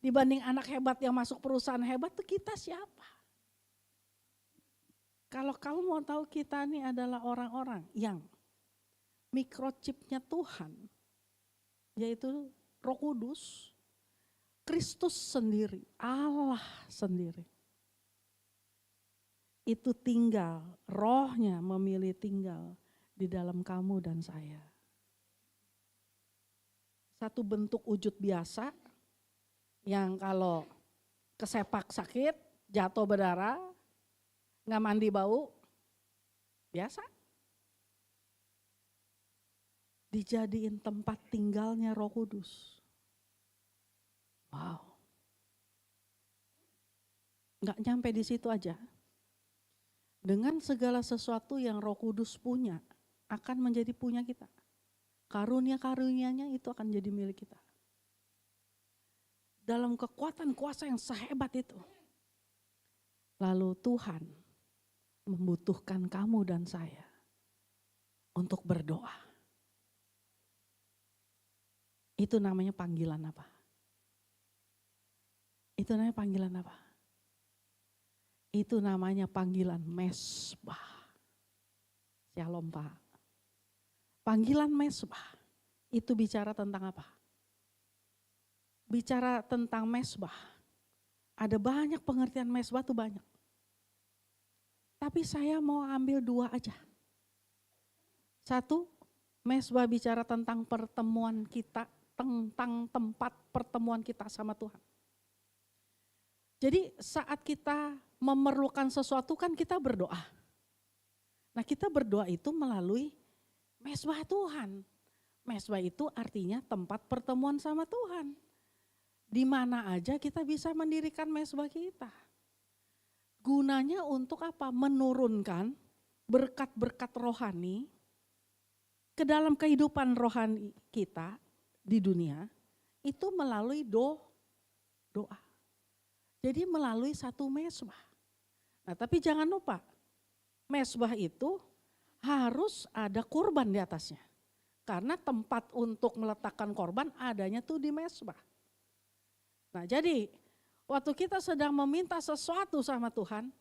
D: Dibanding anak hebat yang masuk perusahaan hebat tuh kita siapa? Kalau kamu mau tahu kita nih adalah orang-orang yang microchipnya Tuhan, yaitu Roh Kudus, Kristus sendiri, Allah sendiri. Itu tinggal, rohnya memilih tinggal di dalam kamu dan saya. Satu bentuk wujud biasa yang kalau kesepak sakit, jatuh berdarah, nggak mandi bau, biasa. Dijadiin tempat tinggalnya Roh Kudus. Wow. Nggak nyampe di situ aja. Dengan segala sesuatu yang Roh Kudus punya, akan menjadi punya kita. Karunia-karunianya itu akan jadi milik kita. Dalam kekuatan kuasa yang sehebat itu. Lalu Tuhan membutuhkan kamu dan saya untuk berdoa. Itu namanya panggilan apa? Itu namanya panggilan apa? Itu namanya panggilan mesbah. Shalom Pak. Panggilan mesbah itu bicara tentang apa? Bicara tentang mesbah. Ada banyak pengertian mesbah tuh banyak. Tapi saya mau ambil dua aja. Satu, mesbah bicara tentang pertemuan kita, tentang tempat pertemuan kita sama Tuhan. Jadi saat kita memerlukan sesuatu kan kita berdoa. Nah kita berdoa itu melalui mesbah Tuhan. Mesbah itu artinya tempat pertemuan sama Tuhan. Di mana aja kita bisa mendirikan mesbah kita. Gunanya untuk apa? Menurunkan berkat-berkat rohani ke dalam kehidupan rohani kita di dunia itu melalui doa. Jadi melalui satu mesbah. Nah tapi jangan lupa, mesbah itu harus ada kurban di atasnya. Karena tempat untuk meletakkan korban adanya tuh di mesbah. Nah jadi waktu kita sedang meminta sesuatu sama Tuhan,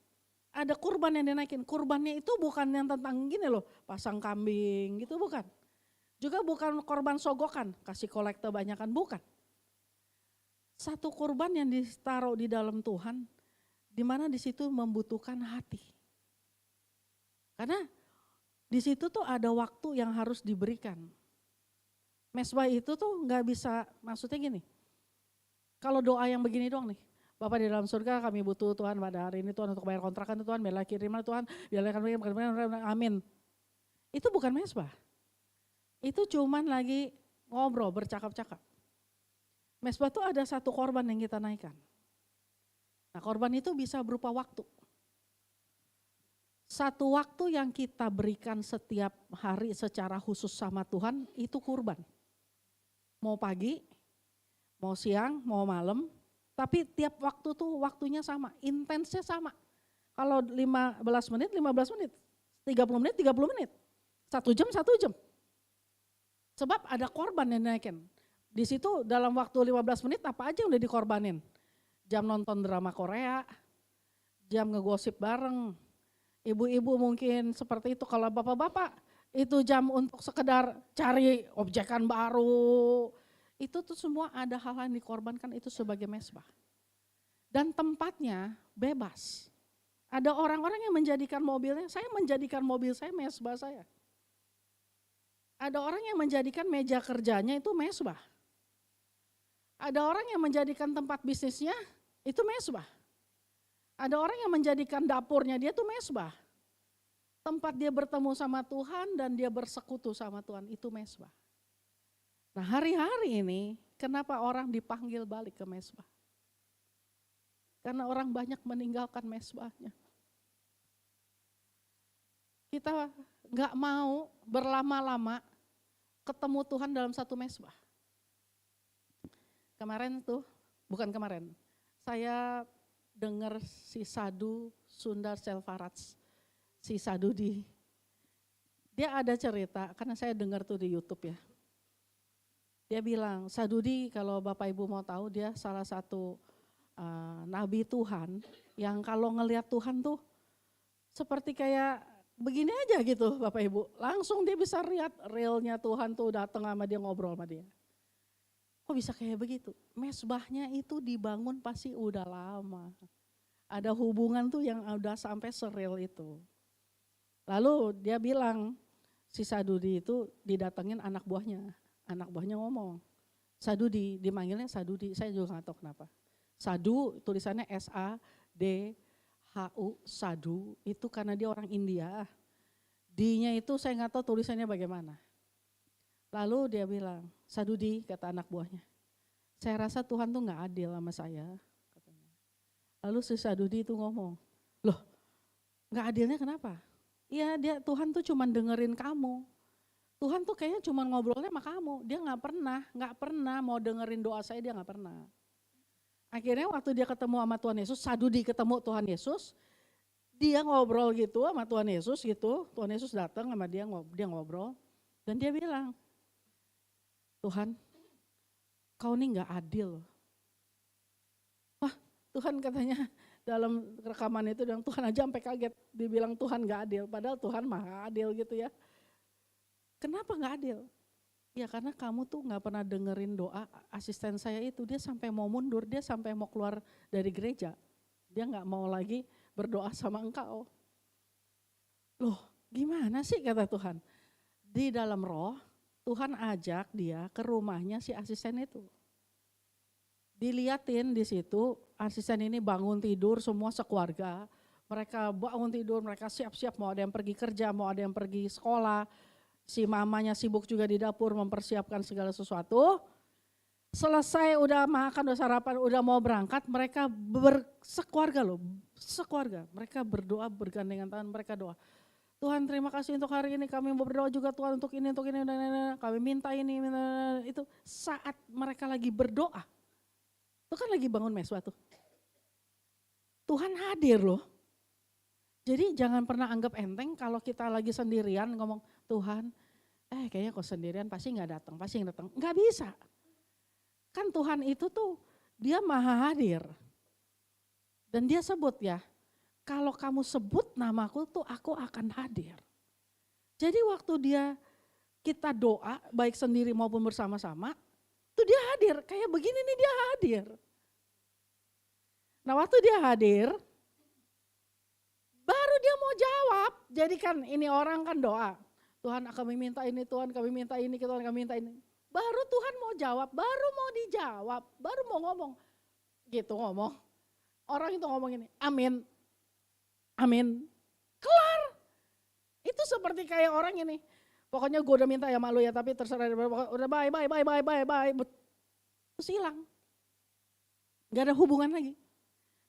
D: ada kurban yang dinaikin. Kurbannya itu bukan yang tentang gini loh, pasang kambing gitu bukan. Juga bukan korban sogokan, kasih kolekte banyakan, bukan. Satu kurban yang ditaruh di dalam Tuhan, di mana di situ membutuhkan hati. Karena di situ tuh ada waktu yang harus diberikan. Mesbah itu tuh nggak bisa, maksudnya gini, kalau doa yang begini doang nih, Bapak di dalam surga kami butuh Tuhan pada hari ini Tuhan untuk bayar kontrakan Tuhan, biarlah kirimlah Tuhan, biarlah kami, amin. Itu bukan mesbah. Itu cuman lagi ngobrol, bercakap-cakap. Mesbah itu ada satu korban yang kita naikkan. Nah korban itu bisa berupa waktu. Satu waktu yang kita berikan setiap hari secara khusus sama Tuhan itu kurban. Mau pagi, mau siang, mau malam, tapi tiap waktu tuh waktunya sama, intensnya sama. Kalau 15 menit, 15 menit, 30 menit, 30 menit, 1 jam, 1 jam. Sebab ada korban yang dinaikin. Di situ dalam waktu 15 menit apa aja yang udah dikorbanin. Jam nonton drama Korea, jam ngegosip bareng. Ibu-ibu mungkin seperti itu, kalau bapak-bapak itu jam untuk sekedar cari objekan baru. Itu tuh semua ada hal yang dikorbankan itu sebagai mesbah. Dan tempatnya bebas. Ada orang-orang yang menjadikan mobilnya, saya menjadikan mobil saya mesbah saya. Ada orang yang menjadikan meja kerjanya itu mesbah. Ada orang yang menjadikan tempat bisnisnya itu mesbah. Ada orang yang menjadikan dapurnya dia tuh mesbah. Tempat dia bertemu sama Tuhan dan dia bersekutu sama Tuhan itu mesbah. Nah hari-hari ini kenapa orang dipanggil balik ke mesbah? Karena orang banyak meninggalkan mesbahnya. Kita gak mau berlama-lama ketemu Tuhan dalam satu mesbah. Kemarin tuh, bukan kemarin, saya dengar si Sadhu Sundar Selvaraj, si Sadudi. Dia ada cerita, karena saya dengar tuh di YouTube ya. Dia bilang, Sadudi kalau Bapak Ibu mau tahu dia salah satu nabi Tuhan yang kalau ngelihat Tuhan tuh seperti kayak begini aja gitu Bapak Ibu. Langsung dia bisa lihat realnya Tuhan tuh datang sama dia ngobrol sama dia. Kok bisa kayak begitu? Mesbahnya itu dibangun pasti udah lama. Ada hubungan tuh yang udah sampai seril itu. Lalu dia bilang, si Sadudi itu didatengin anak buahnya. Anak buahnya ngomong, Sadudi, dimanggilnya Sadudi, saya juga gak tahu kenapa. Sadhu tulisannya S-A-D-H-U, Sadhu, itu karena dia orang India. D-nya itu saya gak tahu tulisannya bagaimana. Lalu dia bilang, Sadudi, kata anak buahnya, saya rasa Tuhan tuh gak adil sama saya. Katanya. Lalu si Sadudi itu ngomong, loh gak adilnya kenapa? Iya dia Tuhan tuh cuma dengerin kamu. Tuhan tuh kayaknya cuma ngobrolnya sama kamu. Dia gak pernah mau dengerin doa saya, dia gak pernah. Akhirnya waktu dia ketemu sama Tuhan Yesus, Sadudi ketemu Tuhan Yesus, dia ngobrol gitu sama Tuhan Yesus gitu. Tuhan Yesus datang sama dia ngobrol. Dan dia bilang, Tuhan, kau ini gak adil. Wah Tuhan katanya dalam rekaman itu, dan Tuhan aja sampai kaget. Dibilang Tuhan gak adil, padahal Tuhan maha adil gitu ya. Kenapa gak adil? Ya karena kamu tuh gak pernah dengerin doa asisten saya itu. Dia sampai mau mundur, dia sampai mau keluar dari gereja. Dia gak mau lagi berdoa sama engkau. Loh gimana sih kata Tuhan? Di dalam roh Tuhan ajak dia ke rumahnya si asisten itu. Diliatin di situ asisten ini bangun tidur semua sekeluarga. Mereka bangun tidur, mereka siap-siap mau ada yang pergi kerja, mau ada yang pergi sekolah. Si mamanya sibuk juga di dapur mempersiapkan segala sesuatu. Selesai udah makan, udah sarapan, udah mau berangkat, mereka bersekeluarga loh, sekeluarga. Mereka berdoa bergandengan tangan, mereka doa. Tuhan terima kasih untuk hari ini, kami berdoa juga Tuhan untuk ini, kami minta ini, itu. Saat mereka lagi berdoa, itu kan lagi bangun mesbah tuh. Tuhan hadir loh. Jadi jangan pernah anggap enteng kalau kita lagi sendirian ngomong, Tuhan Kayaknya kok sendirian pasti nggak datang, pasti nggak datang. Nggak bisa. Kan Tuhan itu tuh dia maha hadir. Dan dia sebut ya, kalau kamu sebut namaku tuh aku akan hadir. Jadi waktu kita doa baik sendiri maupun bersama-sama, tuh dia hadir. Kayak begini nih dia hadir. Nah waktu dia hadir, baru dia mau jawab. Jadi kan ini orang kan doa. Tuhan kami minta ini, Tuhan kami minta ini, Tuhan kami minta ini. Baru Tuhan mau jawab, baru mau dijawab, baru mau ngomong. Gitu ngomong. Orang itu ngomong ini, amin, amin, kelar. Itu seperti kayak orang ini. Pokoknya gue udah minta ya malu ya, tapi terserah, udah bye. Terus hilang. Gak ada hubungan lagi.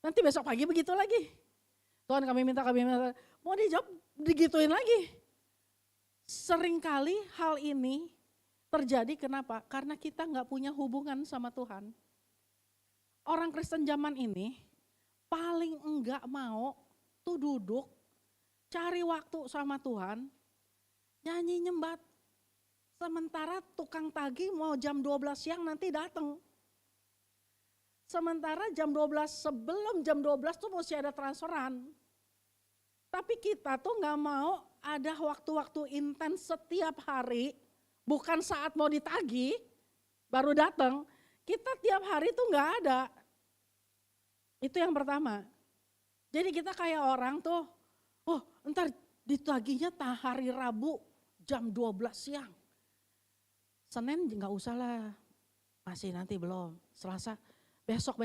D: Nanti besok pagi begitu lagi. Tuhan kami minta, mau dijawab, digituin lagi. Seringkali hal ini terjadi kenapa? Karena kita gak punya hubungan sama Tuhan. Orang Kristen zaman ini paling enggak mau tuh duduk, cari waktu sama Tuhan, nyanyi nyembat. Sementara tukang tagih mau jam 12 siang nanti datang. Sementara jam 12 sebelum jam 12 tuh mesti ada transferan. Tapi kita tuh gak mau ada waktu-waktu intens setiap hari, bukan saat mau ditagih, baru datang. Kita tiap hari tuh gak ada. Itu yang pertama. Jadi kita kayak orang tuh, ntar ditagihnya hari Rabu jam 12 siang. Senin gak usah lah, masih nanti belum. Selasa, besok.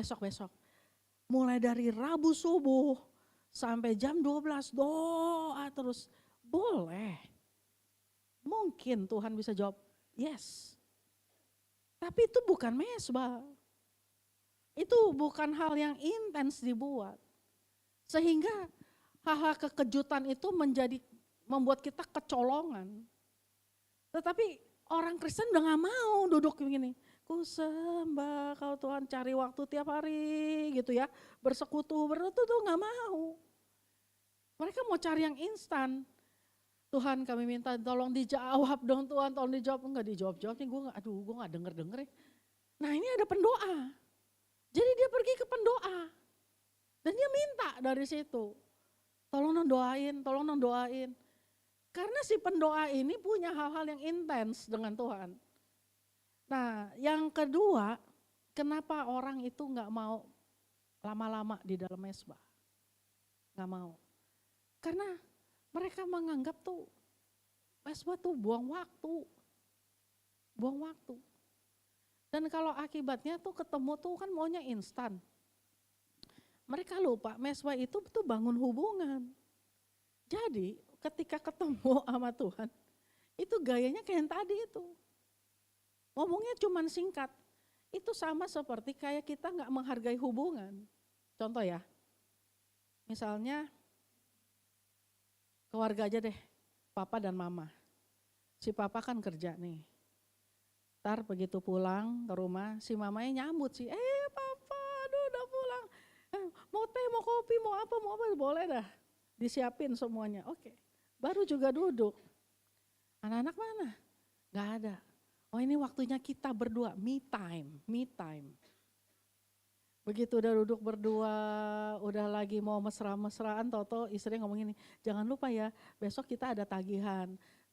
D: Mulai dari Rabu subuh sampai jam 12 doa terus. Boleh. Mungkin Tuhan bisa jawab, yes. Tapi itu bukan mesbah. Itu bukan hal yang intens dibuat. Sehingga hal-hal kekejutan itu membuat kita kecolongan. Tetapi orang Kristen udah gak mau duduk begini. Ku sembah kau Tuhan, cari waktu tiap hari gitu ya. Bersekutu tuh gak mau. Mereka mau cari yang instan. Tuhan kami minta tolong dijawab dong Tuhan, tolong dijawab. Enggak dijawab-jawab nih, gue gak denger-denger ya. Nah ini ada pendoa. Jadi dia pergi ke pendoa. Dan dia minta dari situ. Tolong dong doain. Karena si pendoa ini punya hal-hal yang intens dengan Tuhan. Nah yang kedua, kenapa orang itu gak mau lama-lama di dalam mesbah? Gak mau. Karena mereka menganggap tuh mesbah tuh buang waktu. Dan kalau akibatnya tuh ketemu tuh kan maunya instan. Mereka lupa mesbah itu tuh bangun hubungan. Jadi ketika ketemu sama Tuhan, itu gayanya kayak yang tadi itu. Ngomongnya cuman singkat. Itu sama seperti kayak kita gak menghargai hubungan. Contoh ya, misalnya keluarga aja deh, papa dan mama. Si papa kan kerja nih. Ntar begitu pulang ke rumah, si mamanya nyambut sih. Papa, aduh udah pulang. Mau teh, mau kopi, mau apa, boleh dah. Disiapin semuanya, oke. Baru juga duduk. Anak-anak mana? Gak ada. Oh ini waktunya kita berdua, me time. Begitu udah duduk berdua, udah lagi mau mesra-mesraan, toto istri ngomong gini, jangan lupa ya besok kita ada tagihan.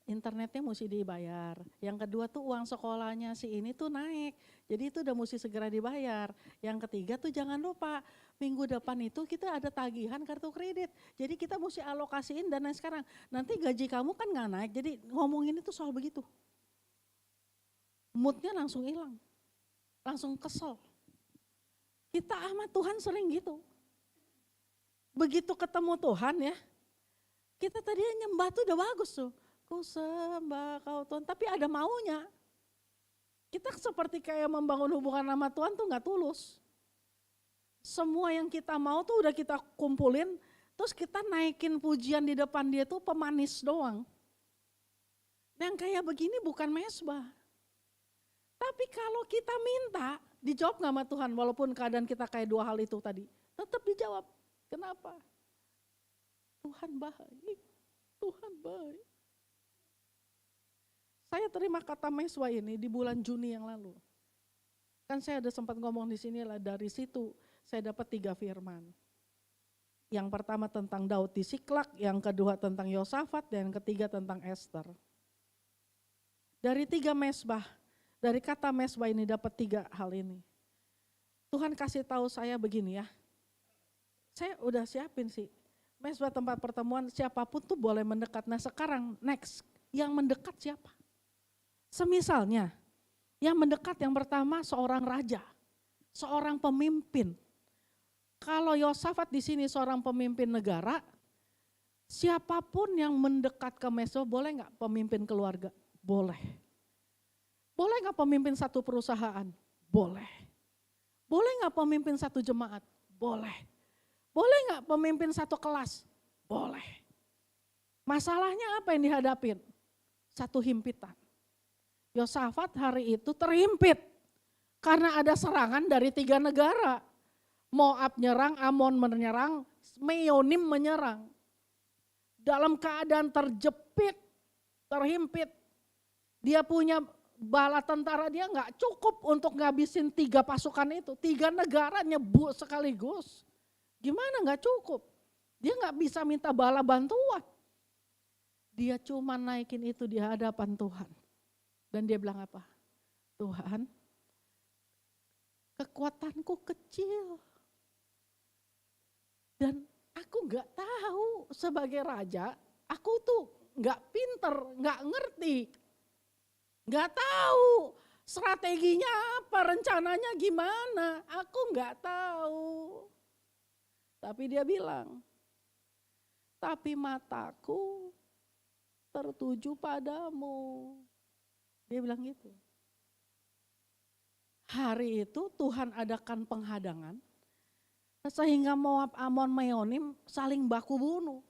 D: Internetnya mesti dibayar. Yang kedua tuh uang sekolahnya si ini tuh naik. Jadi itu udah mesti segera dibayar. Yang ketiga tuh jangan lupa minggu depan itu kita ada tagihan kartu kredit. Jadi kita mesti alokasiin dana sekarang. Nanti gaji kamu kan gak naik. Jadi ngomongin itu soal begitu. Moodnya langsung hilang. Langsung kesel. Kita sama Tuhan sering gitu. Begitu ketemu Tuhan ya. Kita tadinya nyembah tuh udah bagus tuh. Ku sembah kau Tuhan, tapi ada maunya. Kita seperti kayak membangun hubungan sama Tuhan tuh gak tulus. Semua yang kita mau tuh udah kita kumpulin, terus kita naikin pujian di depan dia tuh pemanis doang. Yang kayak begini bukan mesbah. Tapi kalau kita minta, dijawab gak sama Tuhan, walaupun keadaan kita kayak dua hal itu tadi. Tetap dijawab, kenapa? Tuhan baik. Saya terima kata mesbah ini di bulan Juni yang lalu. Kan saya ada sempat ngomong di sini lah, dari situ saya dapat 3 firman. Yang pertama tentang Daud di Siklak, yang kedua tentang Yosafat, dan yang ketiga tentang Esther. Dari 3 mesbah, dari kata mesbah ini dapat 3 hal ini. Tuhan kasih tahu saya begini ya, saya udah siapin sih, mesbah tempat pertemuan siapapun tuh boleh mendekat. Nah sekarang next, yang mendekat siapa? Semisalnya, yang mendekat yang pertama seorang raja, seorang pemimpin. Kalau Yosafat di sini seorang pemimpin negara, siapapun yang mendekat ke mesbah, boleh nggak pemimpin keluarga? Boleh. Boleh nggak pemimpin satu perusahaan? Boleh. Boleh nggak pemimpin satu jemaat? Boleh. Boleh nggak pemimpin satu kelas? Boleh. Masalahnya apa yang dihadapin? Satu himpitan. Yosafat hari itu terhimpit karena ada serangan dari 3 negara. Moab nyerang, Amon menyerang, Meyonim menyerang. Dalam keadaan terjepit, terhimpit. Dia punya bala tentara, dia nggak cukup untuk ngabisin 3 pasukan itu. 3 negara nyebut sekaligus. Gimana nggak cukup? Dia nggak bisa minta bala bantuan. Dia cuma naikin itu di hadapan Tuhan. Dan dia bilang apa? Tuhan, kekuatanku kecil. Dan aku nggak tahu sebagai raja, aku tuh nggak pinter, nggak ngerti. Nggak tahu strateginya apa, rencananya gimana, aku nggak tahu. Tapi dia bilang, tapi mataku tertuju padamu. Dia bilang gitu. Hari itu Tuhan adakan penghadangan, sehingga Moab, Amon, Meyonim saling baku bunuh.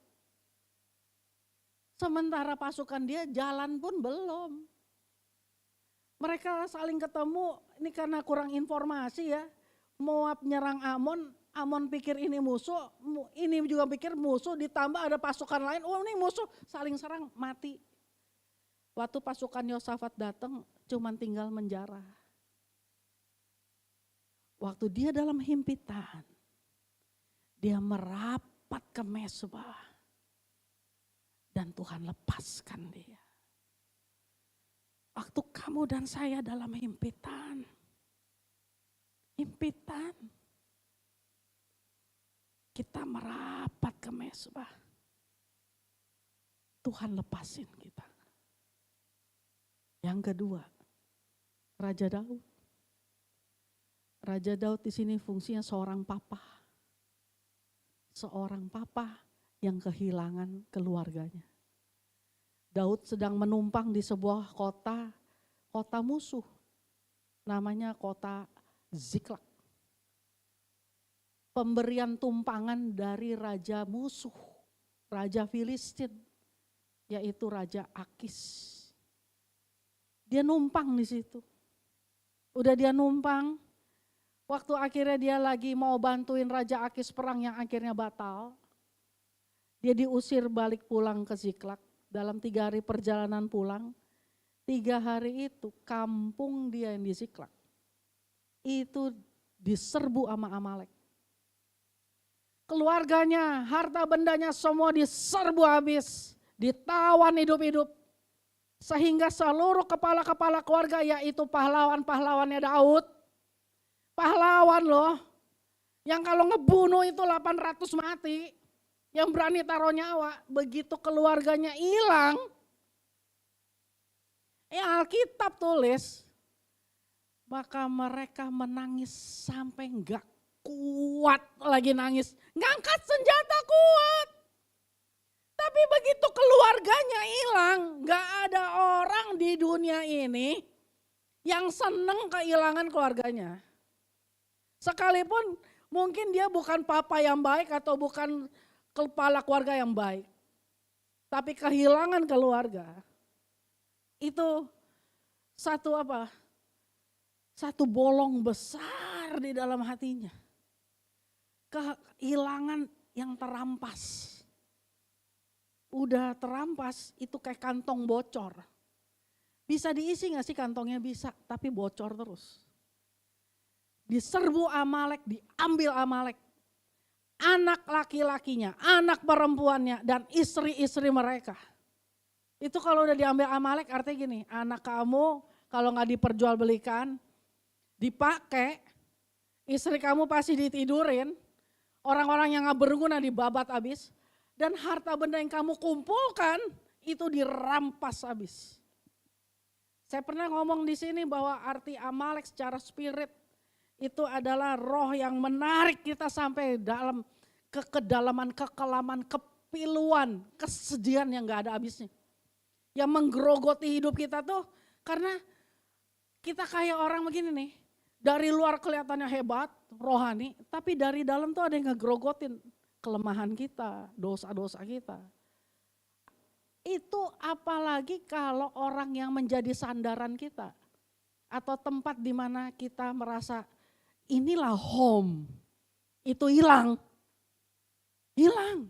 D: Sementara pasukan dia jalan pun belum. Mereka saling ketemu, ini karena kurang informasi ya. Moab nyerang Amon, Amon pikir ini musuh, ini juga pikir musuh, ditambah ada pasukan lain, oh ini musuh, saling serang, mati. Waktu pasukan Yosafat datang, cuman tinggal menjarah. Waktu dia dalam himpitan, dia merapat ke mesbah. Dan Tuhan lepaskan dia. Waktu kamu dan saya dalam himpitan, kita merapat ke mesbah. Tuhan lepasin kita. Yang kedua, Raja Daud. Raja Daud di sini fungsinya seorang papa. Seorang papa yang kehilangan keluarganya. Daud sedang menumpang di sebuah kota musuh. Namanya kota Ziklag. Pemberian tumpangan dari raja musuh, raja Filistin, yaitu Raja Akis. Dia numpang di situ. Udah dia numpang, waktu akhirnya dia lagi mau bantuin Raja Akis perang yang akhirnya batal. Dia diusir balik pulang ke Ziklag. Dalam 3 hari perjalanan pulang, 3 hari itu kampung dia yang di Ziklag. Itu diserbu sama Amalek. Keluarganya, harta bendanya semua diserbu habis, ditawan hidup-hidup. Sehingga seluruh kepala-kepala keluarga, yaitu pahlawan-pahlawannya Daud, pahlawan loh, yang kalau ngebunuh itu 800 mati, yang berani taruh nyawa, begitu keluarganya hilang, Alkitab tulis, maka mereka menangis sampai enggak kuat lagi nangis, ngangkat senjata kuat. Tapi begitu keluarganya hilang, gak ada orang di dunia ini yang seneng kehilangan keluarganya. Sekalipun mungkin dia bukan papa yang baik atau bukan kepala keluarga yang baik. Tapi kehilangan keluarga itu satu bolong besar di dalam hatinya. Kehilangan yang terampas. Udah terampas itu kayak kantong bocor. Bisa diisi gak sih kantongnya? Bisa, tapi bocor terus. Diserbu Amalek, diambil Amalek. Anak laki-lakinya, anak perempuannya, dan istri-istri mereka. Itu kalau udah diambil Amalek artinya gini, anak kamu kalau gak diperjualbelikan, dipakai, istri kamu pasti ditidurin, orang-orang yang gak berguna dibabat habis, dan harta benda yang kamu kumpulkan itu dirampas habis. Saya pernah ngomong di sini bahwa arti Amalek secara spirit itu adalah roh yang menarik kita sampai dalam kedalaman, kekelaman, kepiluan, kesedihan yang gak ada habisnya. Yang menggerogoti hidup kita tuh karena kita kayak orang begini nih. Dari luar kelihatannya hebat, rohani, tapi dari dalam tuh ada yang ngegrogotin kelemahan kita, dosa-dosa kita. Itu apalagi kalau orang yang menjadi sandaran kita. Atau tempat di mana kita merasa inilah home. Itu hilang. Hilang.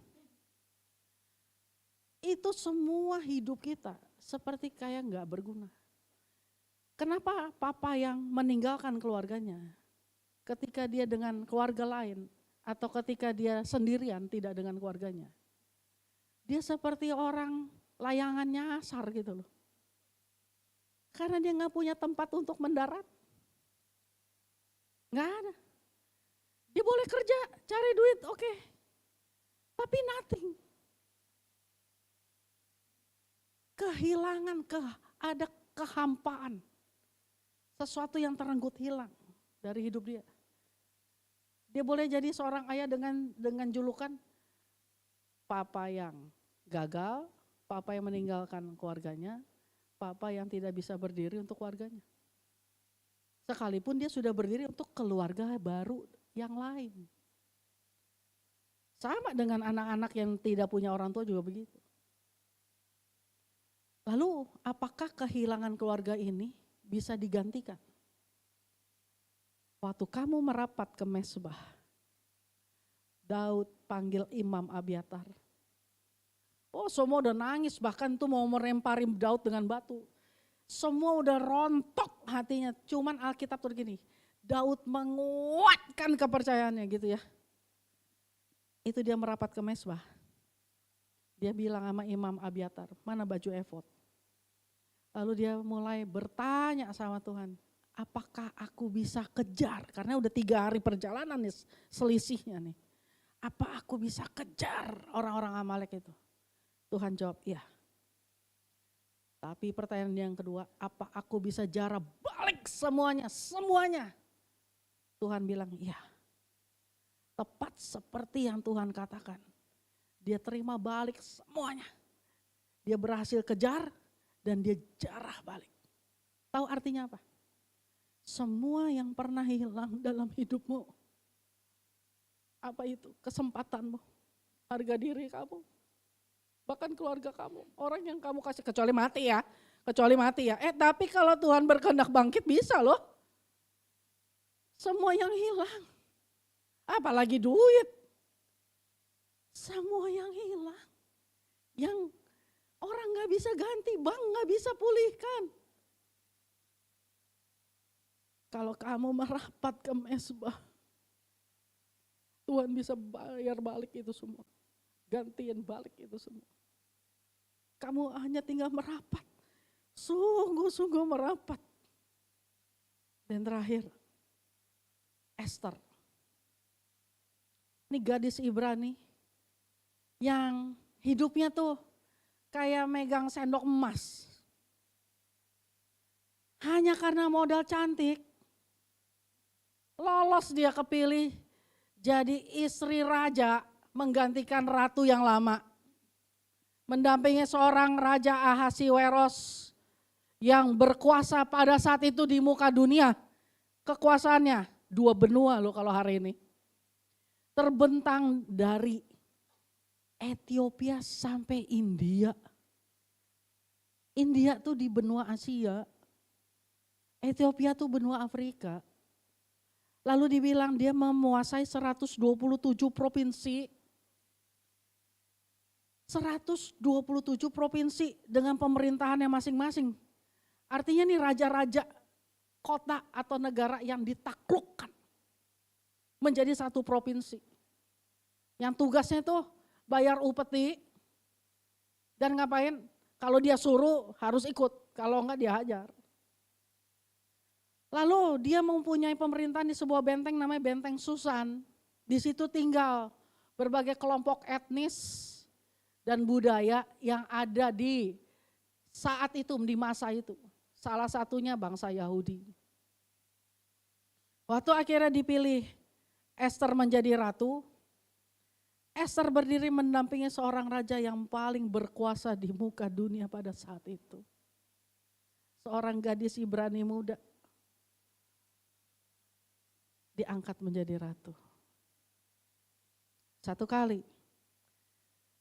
D: Itu semua hidup kita seperti kayak gak berguna. Kenapa papa yang meninggalkan keluarganya? Ketika dia dengan keluarga lain atau ketika dia sendirian tidak dengan keluarganya. Dia seperti orang layangan nyasar gitu loh. Karena dia gak punya tempat untuk mendarat. Gak ada. Dia boleh kerja, cari duit, oke. Tapi nothing. Kehilangan, ada kehampaan. Sesuatu yang terenggut hilang dari hidup dia. Dia boleh jadi seorang ayah dengan julukan papa yang gagal, papa yang meninggalkan keluarganya, papa yang tidak bisa berdiri untuk keluarganya. Sekalipun dia sudah berdiri untuk keluarga baru yang lain. Sama dengan anak-anak yang tidak punya orang tua juga begitu. Lalu apakah kehilangan keluarga ini bisa digantikan? Waktu kamu merapat ke mezbah, Daud panggil Imam Abiatar. Oh, semua udah nangis, bahkan tuh mau meremparin Daud dengan batu. Semua udah rontok hatinya, cuman Alkitab tuh gini, Daud menguatkan kepercayaannya gitu ya. Itu dia merapat ke mezbah. Dia bilang sama Imam Abiatar, mana baju efod? Lalu dia mulai bertanya sama Tuhan, apakah aku bisa kejar? Karena udah 3 hari perjalanan nih selisihnya nih. Apa aku bisa kejar orang-orang Amalek itu? Tuhan jawab, iya. Tapi pertanyaan yang kedua, apa aku bisa jara balik semuanya? Semuanya. Tuhan bilang, iya. Tepat seperti yang Tuhan katakan. Dia terima balik semuanya. Dia berhasil kejar dan dia jarah balik. Tahu artinya apa? Semua yang pernah hilang dalam hidupmu. Apa itu? Kesempatanmu, harga diri kamu, bahkan keluarga kamu, orang yang kamu kasih, kecuali mati ya. Kecuali mati ya. Tapi kalau Tuhan berkehendak bangkit bisa loh. Semua yang hilang. Apalagi duit. Semua yang hilang. Yang orang gak bisa ganti, bank gak bisa pulihkan. Kalau kamu merapat ke mezbah, Tuhan bisa bayar balik itu semua. Gantiin balik itu semua. Kamu hanya tinggal merapat. Sungguh-sungguh merapat. Dan terakhir, Esther. Ini gadis Ibrani yang hidupnya tuh kayak megang sendok emas. Hanya karena modal cantik, lolos dia kepilih jadi istri raja menggantikan ratu yang lama. Mendampingi seorang Raja Ahasiweros yang berkuasa pada saat itu di muka dunia. Kekuasaannya 2 benua loh kalau hari ini. Terbentang dari Ethiopia sampai India. India tuh di benua Asia. Ethiopia tuh benua Afrika. Lalu dibilang dia menguasai 127 provinsi. 127 provinsi dengan pemerintahannya masing-masing. Artinya nih raja-raja kota atau negara yang ditaklukkan menjadi satu provinsi. Yang tugasnya tuh bayar upeti dan ngapain? Kalau dia suruh harus ikut, kalau enggak dia hajar. Lalu dia mempunyai pemerintahan di sebuah benteng namanya Benteng Susan. Di situ tinggal berbagai kelompok etnis dan budaya yang ada di saat itu, di masa itu. Salah satunya bangsa Yahudi. Waktu akhirnya dipilih Esther menjadi ratu, Esther berdiri mendampingi seorang raja yang paling berkuasa di muka dunia pada saat itu. Seorang gadis Ibrani muda diangkat menjadi ratu. Satu kali,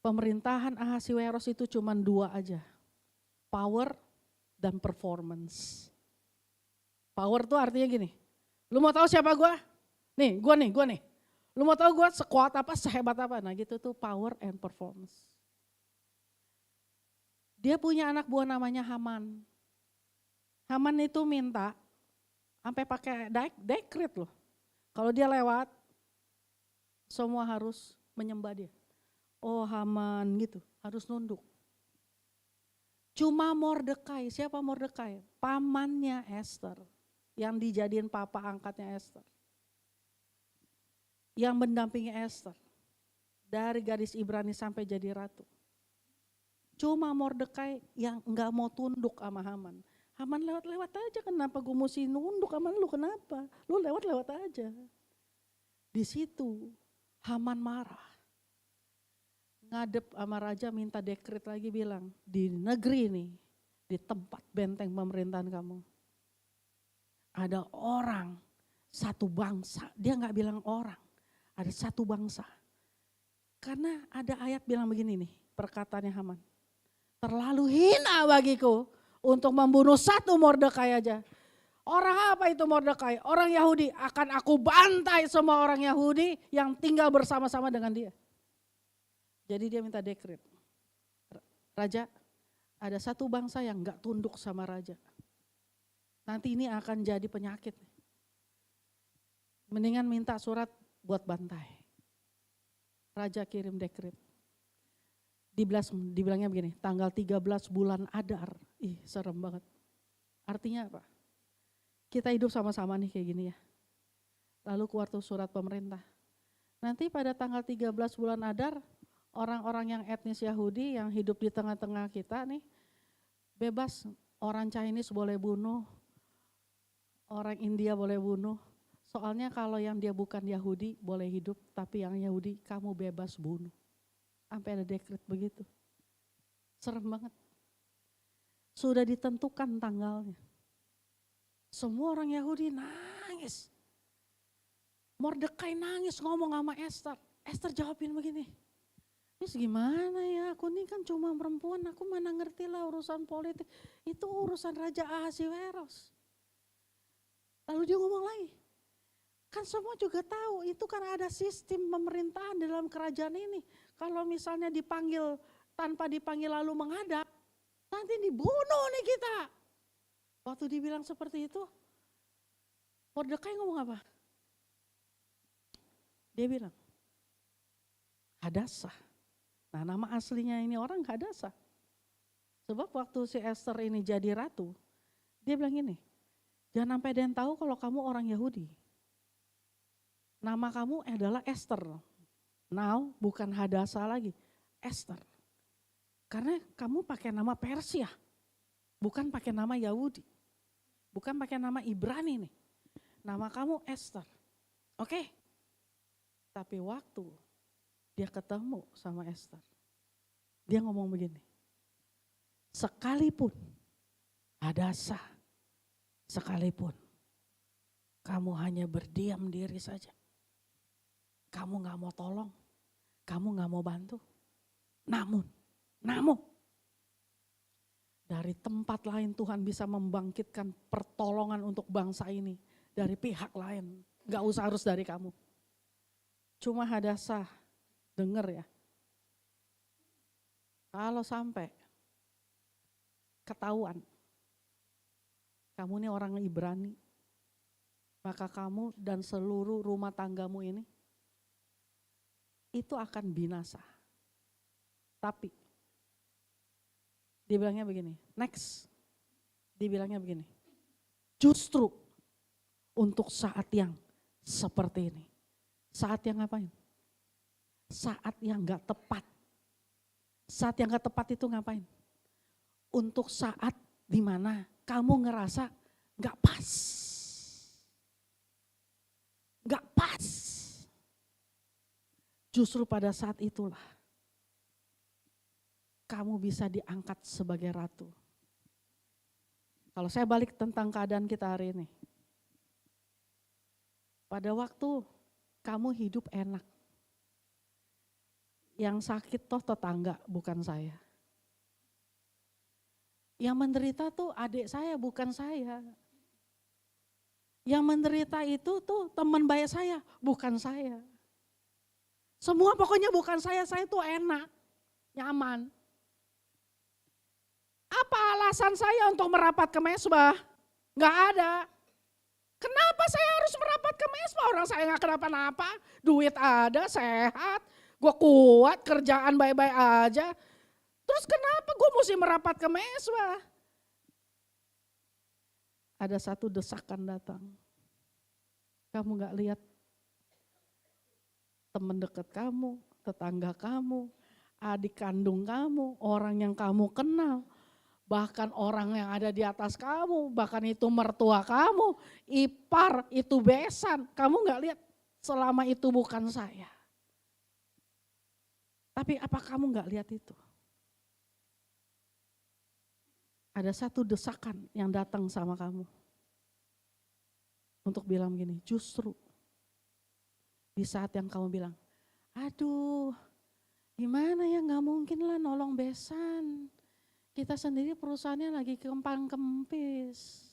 D: pemerintahan Ahasiweros itu cuma 2 aja, power dan performance. Power tuh artinya gini, lu mau tahu siapa gue? Nih, gue nih. Lu mau tahu gue sekuat apa, sehebat apa? Nah gitu tuh power and performance. Dia punya anak buah namanya Haman. Haman itu minta, sampai pakai dekret loh. Kalau dia lewat, semua harus menyembah dia. Oh Haman gitu, harus nunduk. Cuma Mordekai, siapa Mordekai? Pamannya Esther, yang dijadiin papa angkatnya Esther. Yang mendampingi Esther, dari gadis Ibrani sampai jadi ratu. Cuma Mordekai yang enggak mau tunduk sama Haman. Haman lewat-lewat aja, kenapa gue mesti nunduk sama lu, kenapa? Lu lewat-lewat aja. Di situ Haman marah. Ngadep sama raja minta dekret lagi bilang, di negeri ini, di tempat benteng pemerintahan kamu, ada orang, satu bangsa, dia gak bilang orang, ada satu bangsa. Karena ada ayat bilang begini nih, perkataannya Haman, terlalu hina bagiku untuk membunuh satu Mordekai aja. Orang apa itu Mordekai? Orang Yahudi, akan aku bantai semua orang Yahudi yang tinggal bersama-sama dengan dia. Jadi dia minta dekret. Raja, ada satu bangsa yang gak tunduk sama raja. Nanti ini akan jadi penyakit. Mendingan minta surat buat bantai. Raja kirim dekret. Dibilangnya begini, tanggal 13 bulan Adar. Ih serem banget. Artinya apa? Kita hidup sama-sama nih kayak gini ya. Lalu keluar tuh surat pemerintah. Nanti pada tanggal 13 bulan Adar, orang-orang yang etnis Yahudi yang hidup di tengah-tengah kita nih, bebas. Orang Chinese boleh bunuh, orang India boleh bunuh. Soalnya kalau yang dia bukan Yahudi boleh hidup, tapi yang Yahudi kamu bebas bunuh. Sampai ada dekret begitu. Serem banget. Sudah ditentukan tanggalnya. Semua orang Yahudi nangis. Mordekai nangis ngomong sama Esther. Esther jawabin begini. Terus gimana ya, aku ini kan cuma perempuan, aku mana ngerti lah urusan politik. Itu urusan Raja Ahasiweros. Lalu dia ngomong lagi. Kan semua juga tahu itu kan ada sistem pemerintahan dalam kerajaan ini. Kalau misalnya dipanggil tanpa dipanggil lalu menghadap, nanti dibunuh nih kita. Waktu dibilang seperti itu, Mordekai ngomong apa? Dia bilang, Hadassah. Nah nama aslinya ini orang Hadassah. Sebab waktu si Esther ini jadi ratu, dia bilang gini, jangan sampai ada yang tahu kalau kamu orang Yahudi. Nama kamu adalah Esther. Now bukan Hadassah lagi, Esther. Karena kamu pakai nama Persia, bukan pakai nama Yahudi. Bukan pakai nama Ibrani nih. Nama kamu Esther. Oke. Tapi waktu dia ketemu sama Esther, dia ngomong begini. Sekalipun Hadassah, sekalipun kamu hanya berdiam diri saja. Kamu gak mau tolong, kamu gak mau bantu. Namun, dari tempat lain Tuhan bisa membangkitkan pertolongan untuk bangsa ini. Dari pihak lain, gak usah harus dari kamu. Cuma Hadassah, denger ya. Kalau sampai ketahuan kamu ini orang Ibrani, maka kamu dan seluruh rumah tanggamu ini itu akan binasa. Tapi dibilangnya begini, next, dibilangnya begini, justru untuk saat yang seperti ini. Saat yang ngapain? Saat yang gak tepat. Saat yang gak tepat itu ngapain? Untuk saat dimana kamu ngerasa gak pas. Gak pas. Justru pada saat itulah kamu bisa diangkat sebagai ratu. Kalau saya balik tentang keadaan kita hari ini. Pada waktu kamu hidup enak. Yang sakit toh tetangga, bukan saya. Yang menderita tuh adik saya, bukan saya. Yang menderita itu tuh teman baik saya, bukan saya. Semua pokoknya bukan saya tuh enak, nyaman. Apa alasan saya untuk merapat ke mesbah? Gak ada. Kenapa saya harus merapat ke mesbah? Orang saya gak kenapa-napa, duit ada, sehat, gue kuat, kerjaan baik-baik aja. Terus kenapa gue mesti merapat ke mesbah? Ada satu desakan datang. Kamu gak lihat teman dekat kamu, tetangga kamu, adik kandung kamu, orang yang kamu kenal, bahkan orang yang ada di atas kamu, bahkan itu mertua kamu, ipar, itu besan. Kamu gak lihat selama itu bukan saya. Tapi apa kamu gak lihat itu? Ada satu desakan yang datang sama kamu. Untuk bilang gini, justru di saat yang kamu bilang, aduh gimana ya, gak mungkin lah nolong besan. Kita sendiri perusahaannya lagi kempang kempis.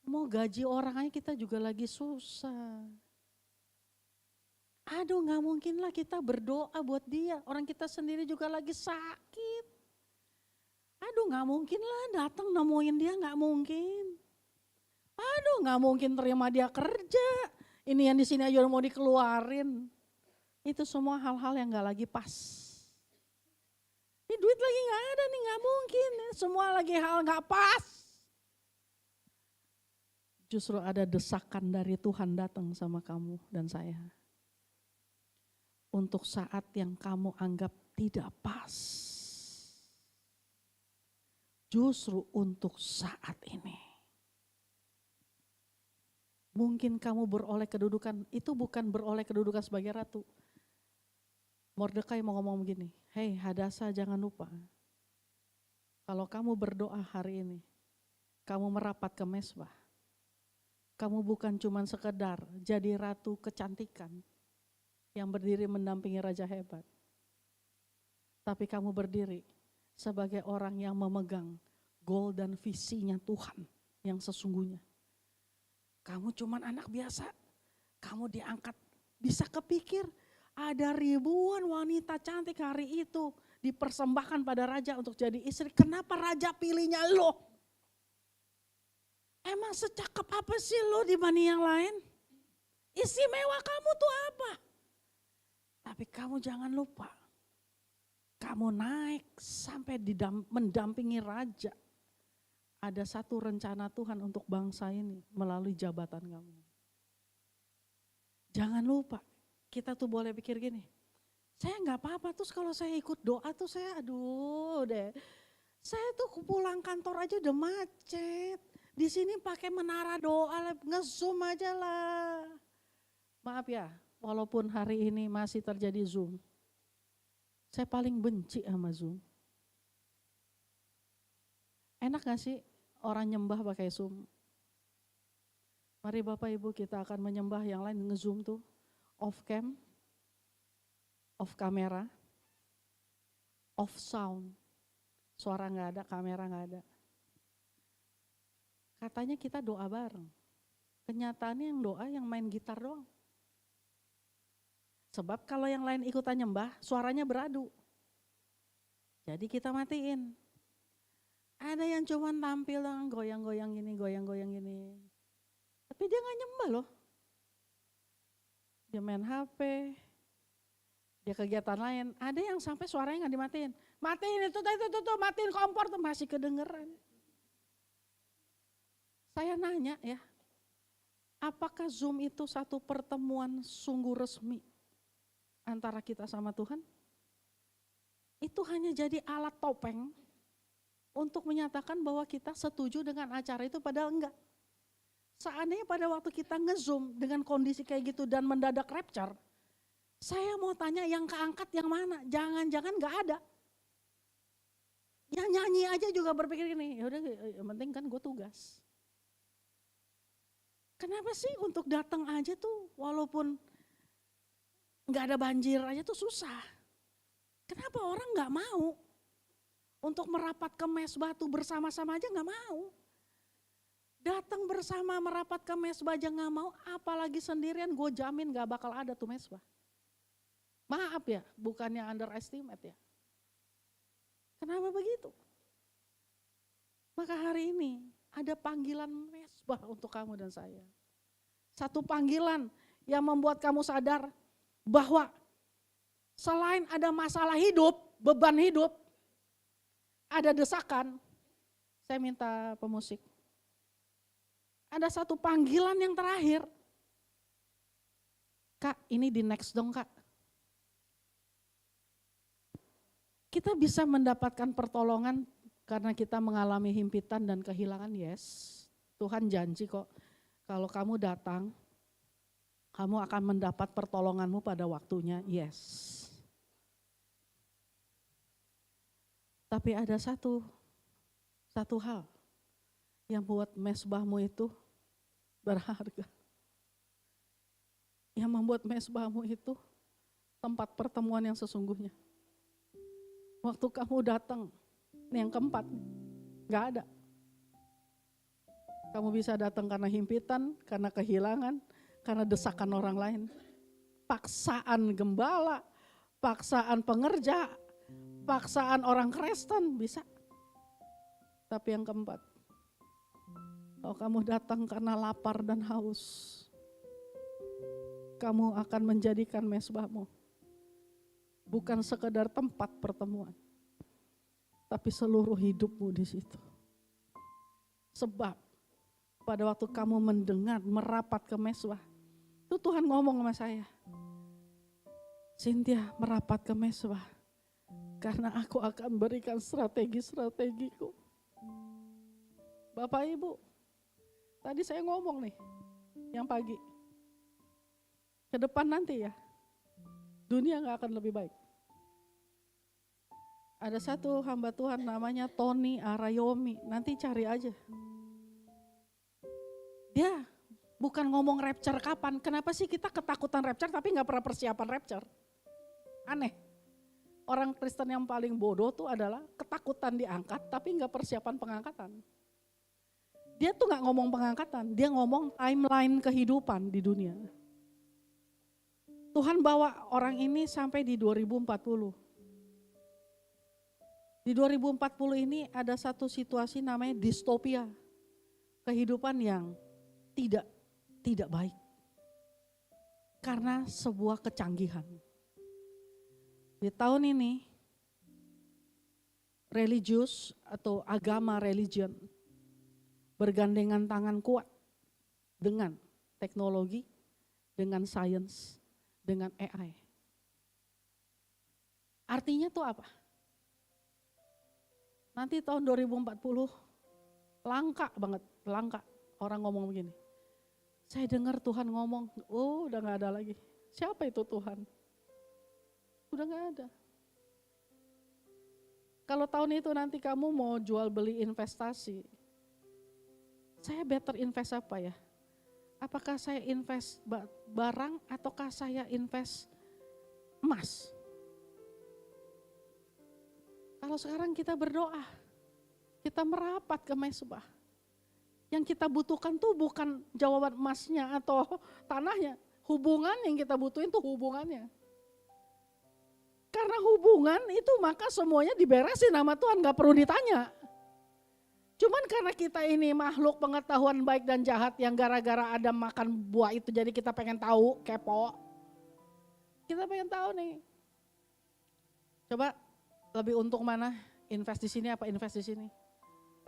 D: Mau gaji orang aja kita juga lagi susah. Aduh gak mungkin lah kita berdoa buat dia, orang kita sendiri juga lagi sakit. Aduh gak mungkin lah datang nemuin dia, gak mungkin. Aduh gak mungkin terima dia kerja. Ini yang di sini aja mau dikeluarin. Itu semua hal-hal yang gak lagi pas. Ini duit lagi gak ada nih, gak mungkin. Semua lagi hal gak pas. Justru ada desakan dari Tuhan datang sama kamu dan saya. Untuk saat yang kamu anggap tidak pas. Justru untuk saat ini. Mungkin kamu beroleh kedudukan, itu bukan beroleh kedudukan sebagai ratu. Mordekai mau ngomong begini, hei Hadasa jangan lupa. Kalau kamu berdoa hari ini, kamu merapat ke mesbah. Kamu bukan cuma sekedar jadi ratu kecantikan yang berdiri mendampingi raja hebat. Tapi kamu berdiri sebagai orang yang memegang goal dan visinya Tuhan yang sesungguhnya. Kamu cuman anak biasa, kamu diangkat, bisa kepikir ada ribuan wanita cantik hari itu dipersembahkan pada raja untuk jadi istri. Kenapa raja pilihnya lo? Emang secakep apa sih lo dibanding yang lain? Istimewa kamu tuh apa? Tapi kamu jangan lupa, kamu naik sampai mendampingi raja. Ada satu rencana Tuhan untuk bangsa ini melalui jabatan kamu. Jangan lupa, kita tuh boleh pikir gini, saya nggak apa-apa terus kalau saya ikut doa tuh saya aduh deh. Saya tuh pulang kantor aja udah macet. Di sini pakai menara doa, nge-zoom aja lah. Maaf ya, walaupun hari ini masih terjadi Zoom. Saya paling benci sama Zoom. Enak gak sih orang nyembah pakai Zoom? Mari Bapak Ibu kita akan menyembah yang lain nge-zoom tuh. Off cam, off kamera, off sound. Suara gak ada, kamera gak ada. Katanya kita doa bareng. Kenyataannya yang doa yang main gitar doang. Sebab kalau yang lain ikutan nyembah, suaranya beradu. Jadi kita matiin. Ada yang cuman tampil doang, goyang-goyang gini, goyang-goyang gini. Tapi dia gak nyembah loh. Dia main HP, dia kegiatan lain. Ada yang sampai suaranya gak dimatiin. Matiin itu, matiin kompor tuh masih kedengeran. Saya nanya ya, apakah Zoom itu satu pertemuan sungguh resmi antara kita sama Tuhan? Itu hanya jadi alat topeng untuk menyatakan bahwa kita setuju dengan acara itu, padahal enggak. Seandainya pada waktu kita nge-zoom dengan kondisi kayak gitu dan mendadak rapture, saya mau tanya yang keangkat yang mana? Jangan-jangan enggak ada. Yang nyanyi aja juga berpikir gini, yaudah yang penting kan gue tugas. Kenapa sih untuk datang aja tuh walaupun enggak ada banjir aja tuh susah? Kenapa orang enggak mau? Untuk merapat ke mesbah tuh bersama-sama aja nggak mau. Datang bersama merapat ke mesbah aja nggak mau, apalagi sendirian, gue jamin nggak bakal ada tuh mesbah. Maaf ya, bukannya underestimate ya. Kenapa begitu? Maka hari ini ada panggilan mesbah untuk kamu dan saya. Satu panggilan yang membuat kamu sadar bahwa selain ada masalah hidup, beban hidup, ada desakan, saya minta pemusik. Ada satu panggilan yang terakhir. Kak, ini di next dong Kak. Kita bisa mendapatkan pertolongan karena kita mengalami himpitan dan kehilangan, yes. Tuhan janji kok, kalau kamu datang, kamu akan mendapat pertolonganmu pada waktunya, yes. Tapi ada satu hal yang buat mesbahmu itu berharga. Yang membuat mesbahmu itu tempat pertemuan yang sesungguhnya. Waktu kamu datang, ini yang keempat, gak ada. Kamu bisa datang karena himpitan, karena kehilangan, karena desakan orang lain. Paksaan gembala, paksaan pengerja, paksaan orang Kristen bisa. Tapi yang keempat, kalau kamu datang karena lapar dan haus, kamu akan menjadikan mesbahmu bukan sekedar tempat pertemuan, tapi seluruh hidupmu di situ. Sebab pada waktu kamu mendengar merapat ke mesbah, itu Tuhan ngomong sama saya, Cynthia merapat ke mesbah. Karena aku akan berikan strategi-strategiku. Bapak Ibu, tadi saya ngomong nih, yang pagi. Ke depan nanti ya, dunia gak akan lebih baik. Ada satu hamba Tuhan namanya Tony Arayomi, nanti cari aja. Dia bukan ngomong rapture kapan, kenapa sih kita ketakutan rapture tapi gak pernah persiapan rapture? Aneh. Orang Kristen yang paling bodoh tuh adalah ketakutan diangkat tapi nggak persiapan pengangkatan. Dia tuh nggak ngomong pengangkatan, dia ngomong timeline kehidupan di dunia. Tuhan bawa orang ini sampai di 2040. Di 2040 ini ada satu situasi namanya distopia. Kehidupan yang tidak baik. Karena sebuah kecanggihan. Di tahun ini, religius atau agama religion bergandengan tangan kuat dengan teknologi, dengan sains, dengan AI. Artinya tuh apa? Nanti tahun 2040 langka banget, langka orang ngomong begini. Saya dengar Tuhan ngomong, oh udah gak ada lagi. Siapa itu Tuhan? Udah gak ada. Kalau tahun itu nanti kamu mau jual beli investasi, saya better invest apa ya? Apakah saya invest barang ataukah saya invest emas? Kalau sekarang kita berdoa, kita merapat ke mesbah. Yang kita butuhkan tuh bukan jawaban emasnya atau tanahnya. Hubungan yang kita butuhin tuh hubungannya. Karena hubungan itu maka semuanya diberesin sama Tuhan, gak perlu ditanya. Cuman karena kita ini makhluk pengetahuan baik dan jahat yang gara-gara ada makan buah itu jadi kita pengen tahu, kepo. Kita pengen tahu nih. Coba lebih untung mana? Invest di sini apa invest di sini?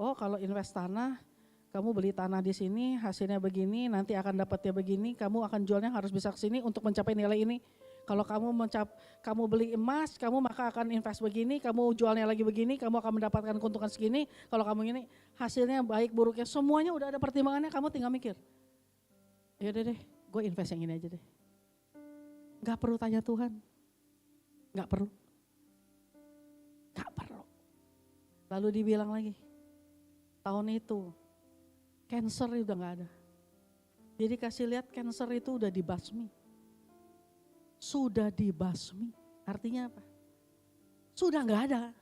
D: Oh, kalau invest tanah, kamu beli tanah di sini, hasilnya begini, nanti akan dapatnya begini, kamu akan jualnya harus bisa ke sini untuk mencapai nilai ini. Kalau kamu beli emas, kamu maka akan invest begini, kamu jualnya lagi begini, kamu akan mendapatkan keuntungan segini. Kalau kamu ini hasilnya baik buruknya semuanya udah ada pertimbangannya, kamu tinggal mikir. Ya udah deh, gue invest yang ini aja deh. Gak perlu tanya Tuhan. Gak perlu. Gak perlu. Lalu dibilang lagi, tahun itu cancer udah gak ada. Jadi kasih lihat cancer itu udah dibasmi. Sudah dibasmi, artinya apa? Sudah gak ada.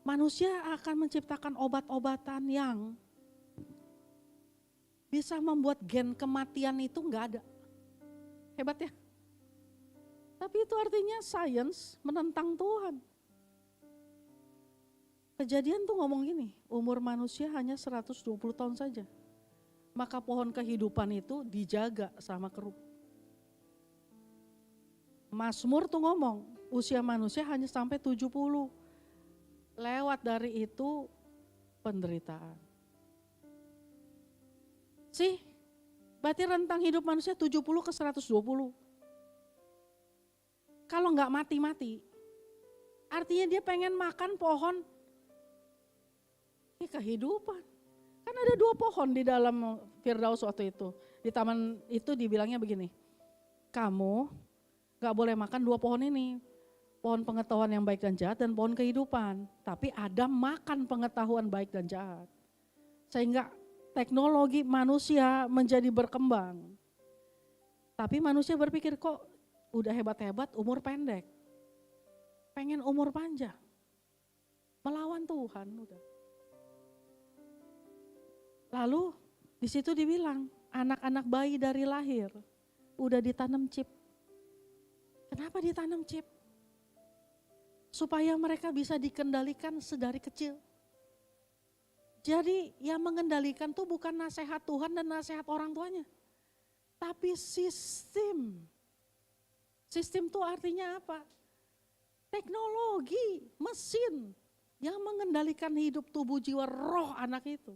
D: Manusia akan menciptakan obat-obatan yang bisa membuat gen kematian itu gak ada. Hebat ya? Tapi itu artinya sains menentang Tuhan. Kejadian tuh ngomong gini, umur manusia hanya 120 tahun saja. Maka pohon kehidupan itu dijaga sama keruk. Mazmur tuh ngomong, usia manusia hanya sampai 70. Lewat dari itu penderitaan. Sih, berarti rentang hidup manusia 70 ke 120. Kalau nggak mati-mati, artinya dia pengen makan pohon kehidupan. Kan ada 2 pohon di dalam Firdaus waktu itu. Di taman itu dibilangnya begini, kamu gak boleh makan 2 pohon ini. Pohon pengetahuan yang baik dan jahat dan pohon kehidupan. Tapi Adam makan pengetahuan baik dan jahat. Sehingga teknologi manusia menjadi berkembang. Tapi manusia berpikir kok udah hebat-hebat umur pendek. Pengen umur panjang. Melawan Tuhan udah. Lalu di situ dibilang anak-anak bayi dari lahir udah ditanam chip. Kenapa ditanam chip? Supaya mereka bisa dikendalikan sedari kecil. Jadi yang mengendalikan tuh bukan nasihat Tuhan dan nasihat orang tuanya. Tapi sistem. Sistem tuh artinya apa? Teknologi, mesin yang mengendalikan hidup, tubuh, jiwa, roh anak itu.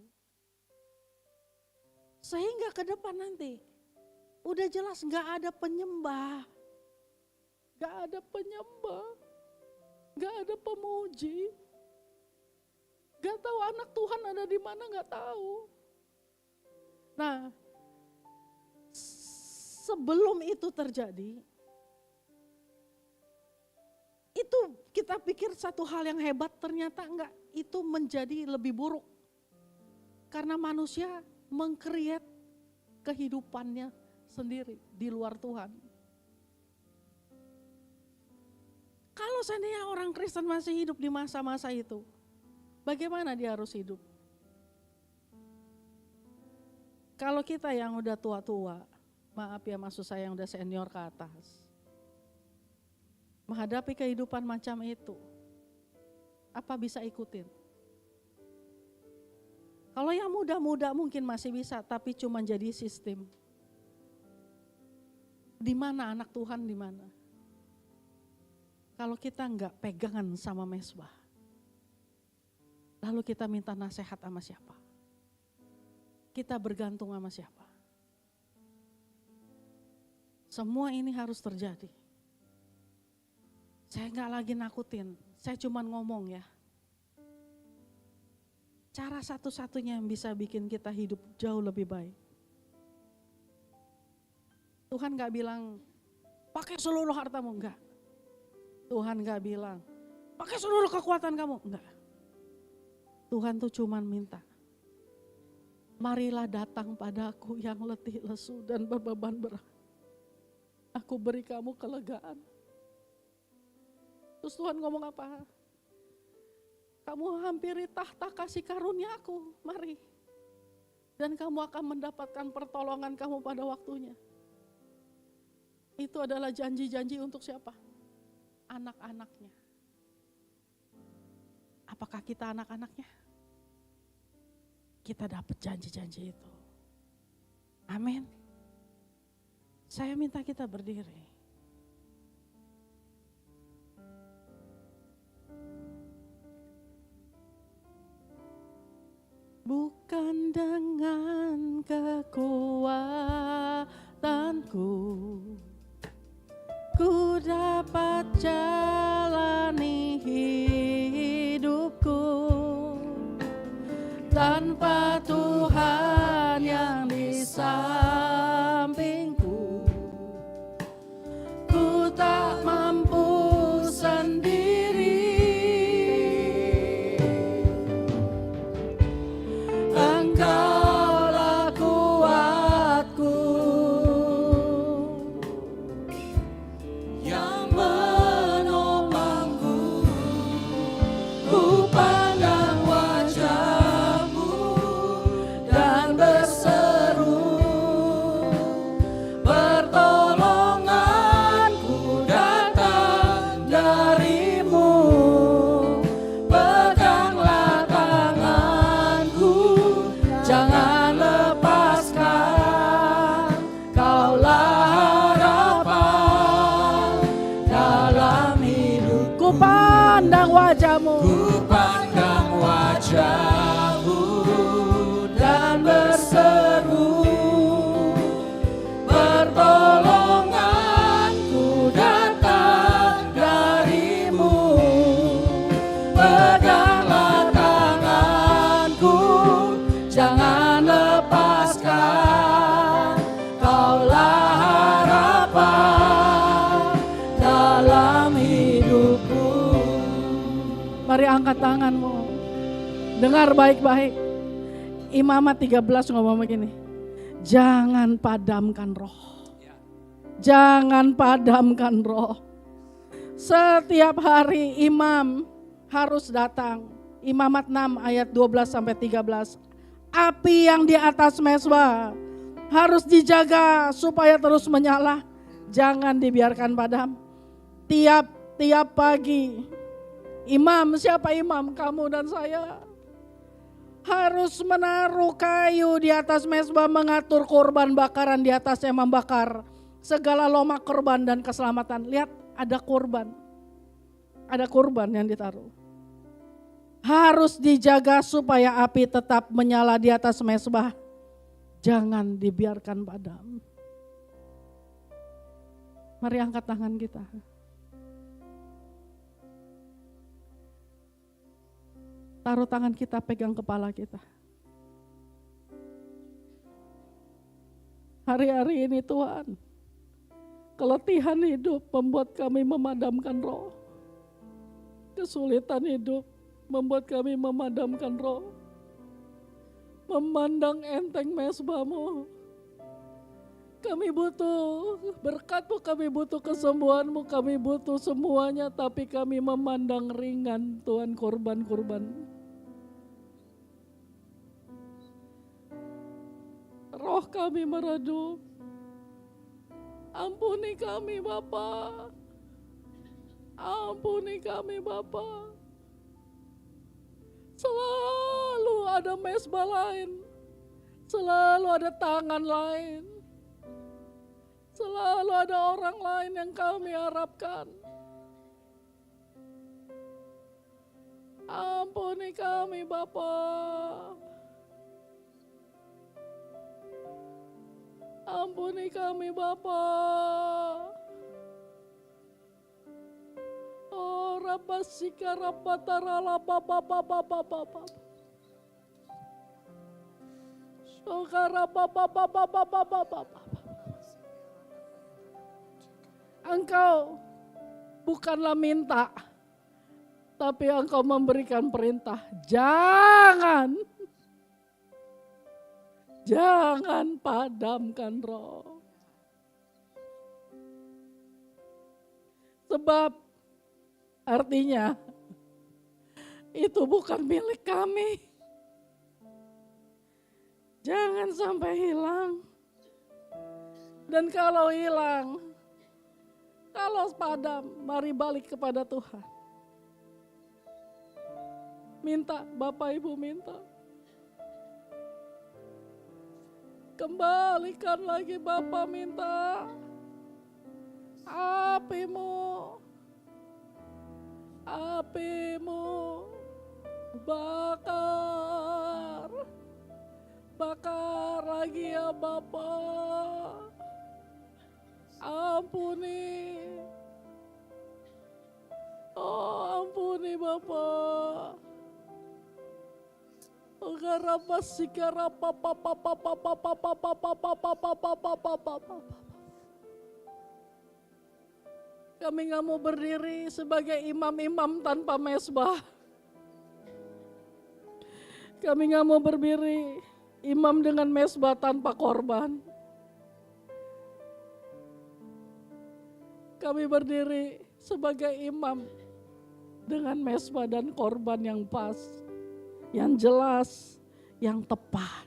D: Sehingga ke depan nanti udah jelas gak ada penyembah. Gak ada penyembah. Gak ada pemuji. Gak tahu anak Tuhan ada di mana, gak tahu. Nah, sebelum itu terjadi, itu kita pikir satu hal yang hebat, ternyata enggak. Itu menjadi lebih buruk. Karena manusia meng-create kehidupannya sendiri di luar Tuhan. Kalau seandainya orang Kristen masih hidup di masa-masa itu, bagaimana dia harus hidup? Kalau kita yang udah tua-tua, maaf ya maksud saya yang udah senior ke atas, menghadapi kehidupan macam itu, apa bisa ikutin? Kalau yang muda-muda mungkin masih bisa, tapi cuma jadi sistem. Di mana anak Tuhan di mana? Kalau kita enggak pegangan sama mesbah, lalu kita minta nasihat sama siapa? Kita bergantung sama siapa? Semua ini harus terjadi. Saya enggak lagi nakutin, saya cuma ngomong ya. Cara satu-satunya yang bisa bikin kita hidup jauh lebih baik. Tuhan gak bilang, pakai seluruh hartamu, enggak. Tuhan gak bilang, pakai seluruh kekuatan kamu, enggak. Tuhan tuh cuman minta, marilah datang padaku yang letih lesu dan berbeban berat. Aku beri kamu kelegaan. Terus Tuhan ngomong apa? Kamu hampiri tahta kasih karunia-Ku, mari. Dan kamu akan mendapatkan pertolongan kamu pada waktunya. Itu adalah janji-janji untuk siapa? Anak-anaknya. apakah kita anak-anaknya? Kita dapat janji-janji itu. Amin. Saya minta kita berdiri. Bukan dengan kekuatanku ku dapat jalani hidupku tanpa Tuhan yang di sampingku. Ku tak mampu sendiri. Engkaulah kuatku yang menopangku. Ku pandang wajah-Mu dan berseru, pertolonganku datang dari-Mu. Peganglah tanganku, jangan lepaskan. Kaulah harapan dalam hidupku. Pandang wajah-Mu, ku pandang wajah-Mu dan berseru, pertolonganku datang dari-Mu. Peganglah tanganku, jangan lepaskan. Kaulah harapan dalam hidupku. Mari angkat tanganmu. Dengar baik-baik. Imamat 13 ngomong begini. Jangan padamkan roh. Jangan padamkan roh. Setiap hari imam harus datang. Imamat 6 ayat 12 sampai 13. Api yang di atas mezbah harus dijaga supaya terus menyala. Jangan dibiarkan padam. Tiap pagi. Imam, siapa imam? Kamu dan saya. Harus menaruh kayu di atas mezbah, mengatur korban bakaran di atasnya, membakar segala lomak korban dan keselamatan. Lihat, ada korban. Ada korban yang ditaruh. Harus dijaga supaya api tetap menyala di atas mezbah. Jangan dibiarkan padam. Mari angkat tangan kita. Taruh tangan kita, pegang kepala kita. Hari-hari ini Tuhan, keletihan hidup membuat kami memadamkan roh. Kesulitan hidup membuat kami memadamkan roh. Memandang enteng mezbah-Mu. Kami butuh berkat-Mu, kami butuh kesembuhan-Mu, kami butuh semuanya. Tapi kami memandang ringan Tuhan korban-korban. Roh kami meredup. Ampuni kami Bapa. Ampuni kami Bapa. Selalu ada mezbah lain. Selalu ada tangan lain. Selalu ada orang lain yang kami harapkan. Ampuni kami Bapa. Ampuni kami Bapa. Oh Rabasika Rabatarala Bapa. Sokara Bapa. Engkau bukanlah minta, tapi engkau memberikan perintah. Jangan padamkan roh. Sebab artinya itu bukan milik kami. Jangan sampai hilang. Dan kalau hilang, kalau padam, mari balik kepada Tuhan. Minta, Bapak Ibu minta. Kembalikan lagi Bapak minta. Apimu, apimu bakar, bakar lagi ya Bapak. Ampuni, oh ampuni Bapak. Garapa sigarapa papa papa papa papa papa papa papa papa. Kami nggak mau berdiri sebagai imam-imam tanpa mesbah. Kami nggak mau berdiri imam dengan mesbah tanpa korban. Kami berdiri sebagai imam dengan mesbah dan korban yang pas, yang jelas, yang tepat.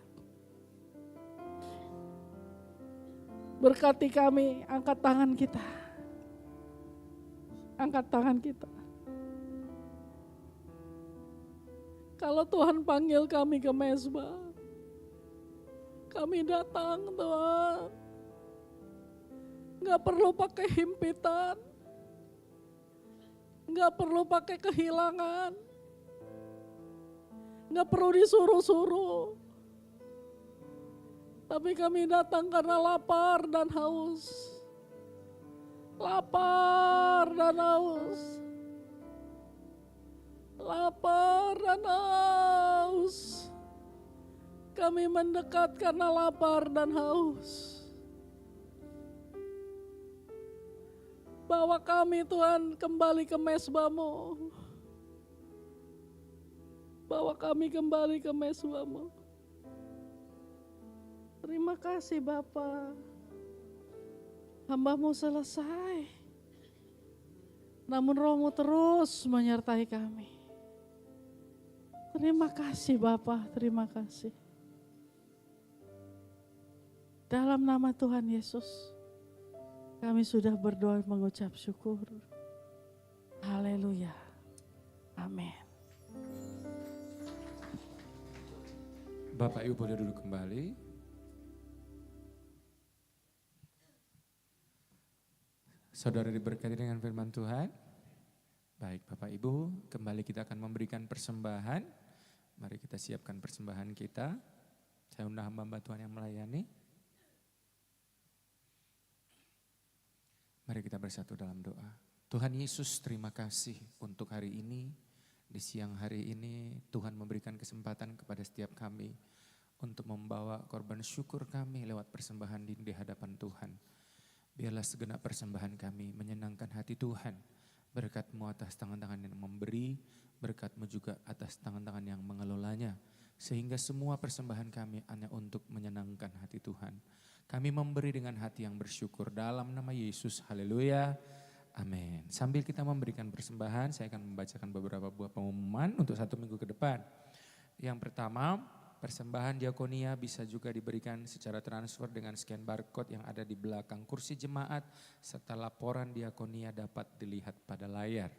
D: Berkati kami, angkat tangan kita. Angkat tangan kita. Kalau Tuhan panggil kami ke mesbah, kami datang Tuhan. Gak perlu pakai himpitan, gak perlu pakai kehilangan, gak perlu disuruh-suruh. Tapi kami datang karena lapar dan haus. Lapar dan haus. Lapar dan haus. Kami mendekat karena lapar dan haus. Bawa kami Tuhan kembali ke mesbah-Mu. Bawa kami kembali ke mesbah-Mu. Terima kasih Bapa. Hamba-Mu selesai. Namun Roh-Mu terus menyertai kami. Terima kasih Bapa, terima kasih. Dalam nama Tuhan Yesus, kami sudah berdoa mengucap syukur. Haleluya. Amin.
C: Bapak Ibu boleh duduk kembali. Saudara diberkati dengan firman Tuhan. Baik Bapak Ibu, kembali kita akan memberikan persembahan. Mari kita siapkan persembahan kita. Saya undang hamba Tuhan yang melayani. Mari kita bersatu dalam doa. Tuhan Yesus, terima kasih untuk hari ini. Di siang hari ini Tuhan memberikan kesempatan kepada setiap kami untuk membawa korban syukur kami lewat persembahan di hadapan Tuhan. Biarlah segenap persembahan kami menyenangkan hati Tuhan. Berkat-Mu atas tangan-tangan yang memberi, berkat-Mu juga atas tangan-tangan yang mengelolanya. Sehingga semua persembahan kami hanya untuk menyenangkan hati Tuhan. Kami memberi dengan hati yang bersyukur dalam nama Yesus. Haleluya. Amin. Sambil kita memberikan persembahan, saya akan membacakan beberapa buah pengumuman untuk 1 minggu ke depan. Yang pertama, persembahan diakonia bisa juga diberikan secara transfer dengan scan barcode yang ada di belakang kursi jemaat, serta laporan diakonia dapat dilihat pada layar.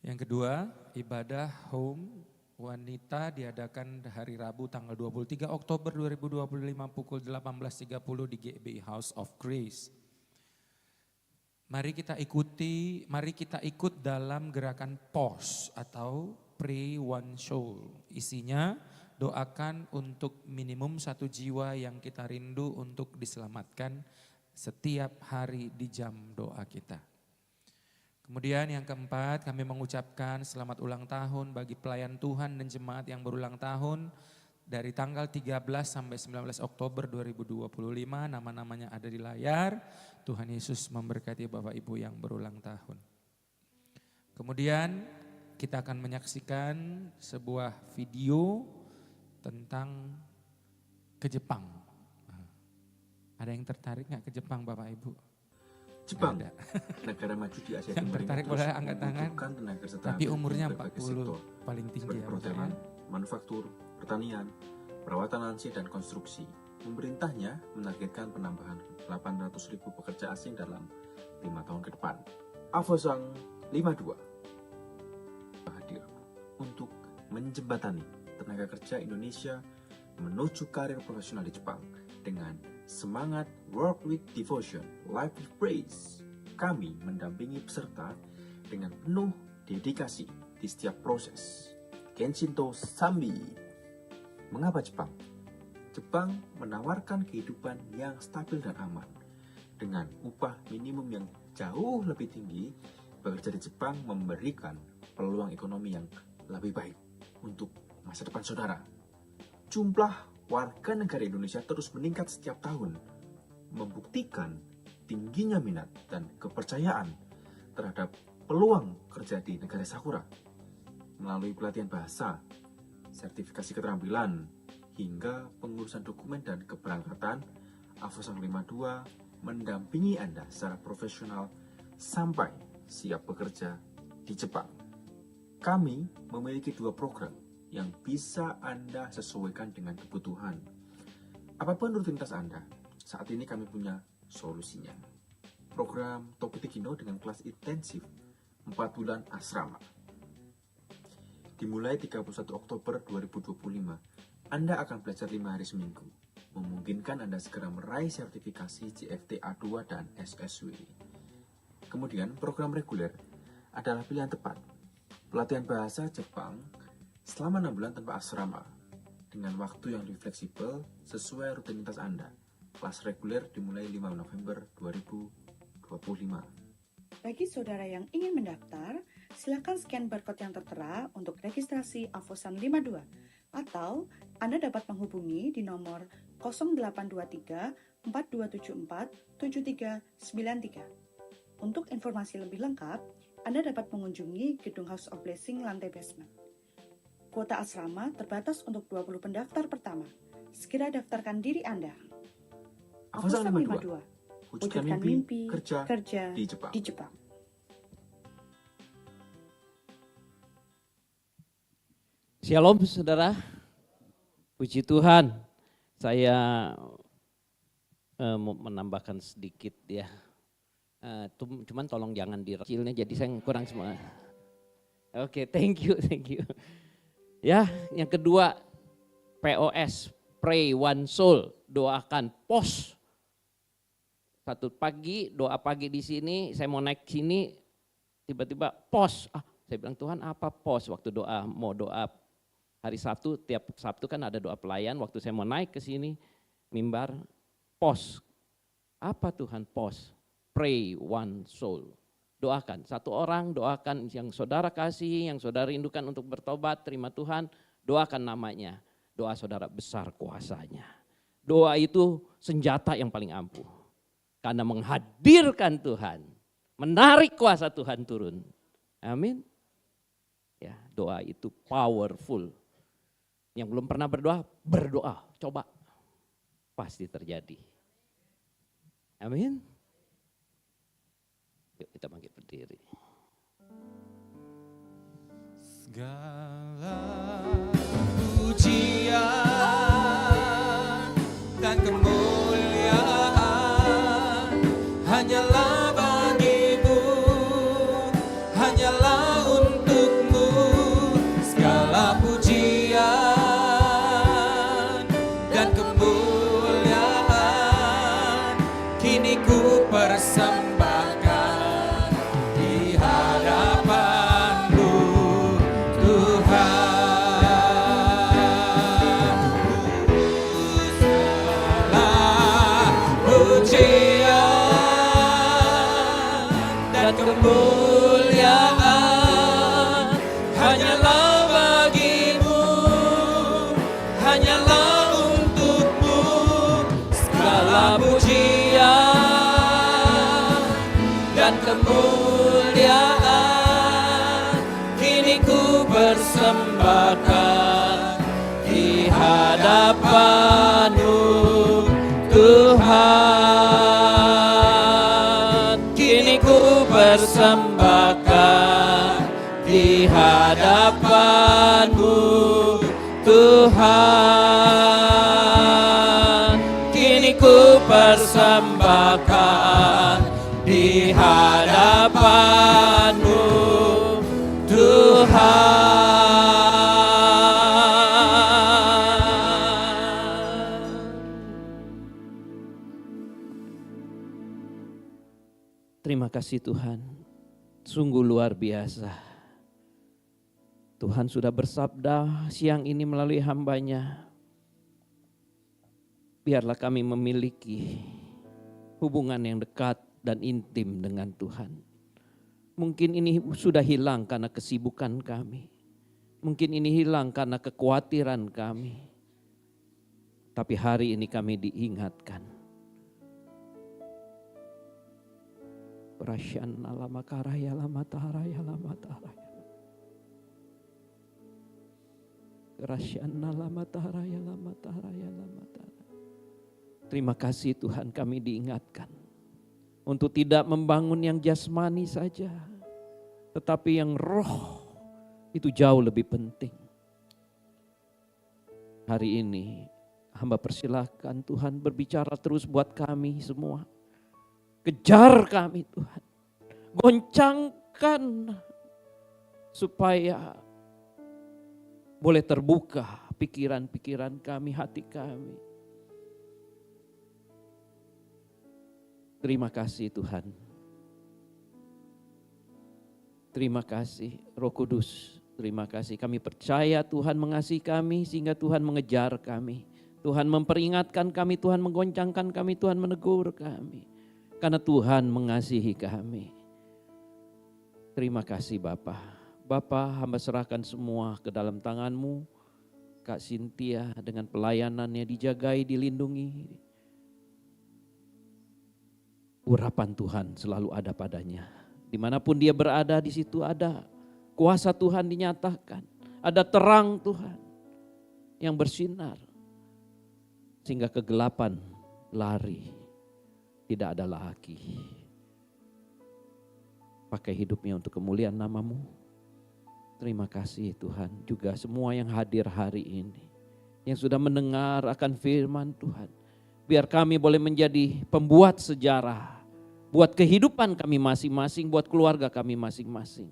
C: Yang kedua, ibadah home wanita diadakan hari Rabu tanggal 23 Oktober 2025 pukul 18.30 di GBI House of Grace. Mari kita ikut dalam gerakan POS atau Pray One Soul. Isinya doakan untuk minimum 1 jiwa yang kita rindu untuk diselamatkan setiap hari di jam doa kita. Kemudian yang keempat, kami mengucapkan selamat ulang tahun bagi pelayan Tuhan dan jemaat yang berulang tahun dari tanggal 13 sampai 19 Oktober 2025, nama-namanya ada di layar. Tuhan Yesus memberkati Bapak Ibu yang berulang tahun. Kemudian kita akan menyaksikan sebuah video tentang ke Jepang. Ada yang tertarik gak ke Jepang Bapak Ibu?
E: Jepang,
C: Ada.
E: negara maju di Asia
C: Yang
E: Timur ini
C: tertarik
E: terus
C: boleh angkat tangan.
E: membutuhkan tenaga kerja
C: Tapi
E: terampil
C: umurnya
E: di berbagai
C: 40
E: sektor,
C: paling tinggi
E: seperti
C: ya Bapak ya.
E: perhotelan, manufaktur, pertanian, perawatan lansia dan konstruksi. Pemerintahnya menargetkan penambahan 800.000 pekerja asing dalam 5 tahun ke depan. Avosang 52 hadir untuk menjembatani tenaga kerja Indonesia menuju karir profesional di Jepang dengan semangat Work with Devotion, Life with Praise. Kami mendampingi peserta dengan penuh dedikasi di setiap proses. Kenshinto Sambi. Mengapa Jepang? Jepang menawarkan kehidupan yang stabil dan aman. Dengan upah minimum yang jauh lebih tinggi, bekerja di Jepang memberikan peluang ekonomi yang lebih baik untuk masa depan saudara. Jumlah warga negara Indonesia terus meningkat setiap tahun, membuktikan tingginya minat dan kepercayaan terhadap peluang kerja di negara Sakura. Melalui pelatihan bahasa, sertifikasi keterampilan, hingga pengurusan dokumen dan keberangkatan, Avosang 52 mendampingi Anda secara profesional sampai siap bekerja di Jepang. Kami memiliki 2 program yang bisa Anda sesuaikan dengan kebutuhan. Apapun rutinitas Anda, saat ini kami punya solusinya. Program Tokuteki-no dengan kelas intensif 4 bulan asrama. Dimulai 31 Oktober 2025, Anda akan belajar 5 hari seminggu. Memungkinkan Anda segera meraih sertifikasi JFT A2 dan SSW. Kemudian program reguler adalah pilihan tepat. Pelatihan bahasa Jepang selama 6 bulan tanpa asrama, dengan waktu yang lebih fleksibel sesuai rutinitas Anda. Kelas reguler dimulai 5 November 2025.
F: Bagi saudara yang ingin mendaftar, silakan scan barcode yang tertera untuk registrasi Avosang 52 atau Anda dapat menghubungi di nomor 0823 4274 7393. Untuk informasi lebih lengkap, Anda dapat mengunjungi Gedung House of Blessing lantai basement. Kuota asrama terbatas untuk 20 pendaftar pertama. Segera daftarkan diri Anda.
E: Avosang 52.
F: 52.
E: Wujudkan mimpi kerja di Jepang.
G: Shalom saudara, puji Tuhan. Saya mau menambahkan sedikit ya. Cuman tolong jangan direkilnya jadi saya kurang semua. Oke, thank you. Ya, yang kedua POS, Pray One Soul, doakan pos. Satu pagi, doa pagi di sini, saya mau naik sini, tiba-tiba pos. Saya bilang Tuhan apa pos? Waktu mau doa hari Sabtu, tiap Sabtu kan ada doa pelayan. Waktu saya mau naik ke sini, mimbar, pos. Apa Tuhan pos? Pray One Soul. Doakan, satu orang doakan yang saudara kasih, yang saudara rindukan untuk bertobat, terima Tuhan, doakan namanya. Doa saudara besar kuasanya. Doa itu senjata yang paling ampuh. Karena menghadirkan Tuhan, menarik kuasa Tuhan turun. Amin. Ya, doa itu powerful. Yang belum pernah berdoa, coba. Pasti terjadi. Amin. Yuk kita bangkit berdiri.
C: Segala pujian dan kemuliaan hanyalah bagimu, hanyalah untukmu. Segala pujian dan kemuliaan kini ku persembahkan di hadapan-Mu, Tuhan. Pujian dan kemuliaan hanyalah bagimu, hanyalah untukmu. Segala pujian dan kemuliaan kini ku persembahkan di hadapan-Mu, Tuhan. Kini ku persembahkan di hadapan-Mu, Tuhan.
G: kasih Tuhan. Sungguh luar biasa. Tuhan sudah bersabda siang ini melalui hamba-Nya. Biarlah kami memiliki hubungan yang dekat dan intim dengan Tuhan. Mungkin ini sudah hilang karena kesibukan kami. Mungkin ini hilang karena kekhawatiran kami. Tapi hari ini kami diingatkan. Rasyan alama karaya lama taharaya lama taharaya. Rasyan alama taharaya lama taharaya lama taharaya. Terima kasih Tuhan, kami diingatkan untuk tidak membangun yang jasmani saja, tetapi yang roh itu jauh lebih penting. Hari ini hamba persilahkan Tuhan berbicara terus buat kami semua. Kejar kami Tuhan, goncangkan supaya boleh terbuka pikiran-pikiran kami, hati kami. Terima kasih Tuhan. Terima kasih Roh Kudus, terima kasih. Kami percaya Tuhan mengasihi kami sehingga Tuhan mengejar kami. Tuhan memperingatkan kami, Tuhan menggoncangkan kami, Tuhan menegur kami. Karena Tuhan mengasihi kami. Terima kasih Bapa. Bapa, hamba serahkan semua ke dalam tangan-Mu. Kak Cynthia dengan pelayanannya dijagai, dilindungi. Urapan Tuhan selalu ada padanya. Dimanapun dia berada, di situ ada kuasa Tuhan dinyatakan. Ada terang Tuhan yang bersinar. Sehingga kegelapan lari. Tidak ada lagi. Pakai hidupnya untuk kemuliaan nama-Mu. Terima kasih Tuhan. Juga semua yang hadir hari ini. Yang sudah mendengar akan firman Tuhan. Biar kami boleh menjadi pembuat sejarah. Buat kehidupan kami masing-masing. Buat keluarga kami masing-masing.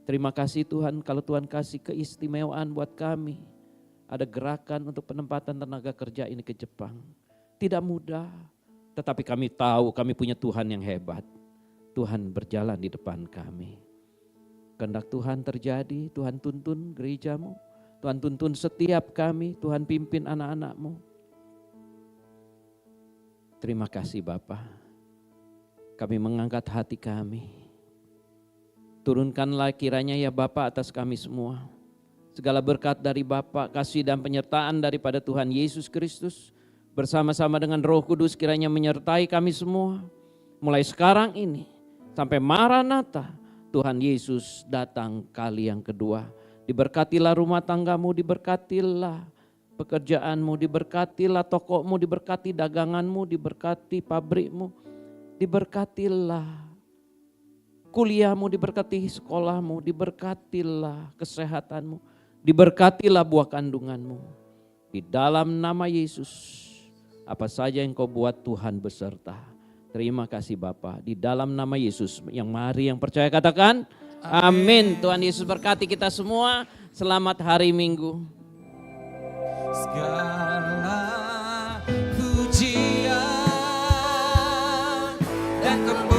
G: Terima kasih Tuhan. Kalau Tuhan kasih keistimewaan buat kami. Ada gerakan untuk penempatan tenaga kerja ini ke Jepang. Tidak mudah. Tetapi kami tahu kami punya Tuhan yang hebat. Tuhan berjalan di depan kami. Kehendak Tuhan terjadi, Tuhan tuntun gereja-Mu. Tuhan tuntun setiap kami, Tuhan pimpin anak-anak-Mu. Terima kasih Bapa. Kami mengangkat hati kami. Turunkanlah kiranya ya Bapa atas kami semua. Segala berkat dari Bapa, kasih dan penyertaan daripada Tuhan Yesus Kristus. Bersama-sama dengan Roh Kudus kiranya menyertai kami semua. Mulai sekarang ini sampai Maranatha Tuhan Yesus datang kali yang kedua. Diberkatilah rumah tanggamu, diberkatilah pekerjaanmu, diberkatilah tokomu, diberkati daganganmu, diberkati pabrikmu, diberkatilah kuliahmu, diberkati sekolahmu, diberkatilah kesehatanmu, diberkatilah buah kandunganmu. Di dalam nama Yesus. Apa saja yang kau buat Tuhan beserta. Terima kasih Bapa. Di dalam nama Yesus yang mari yang percaya katakan amin. Tuhan Yesus berkati kita semua. Selamat hari Minggu.
C: Segala pujian dan kemuliaan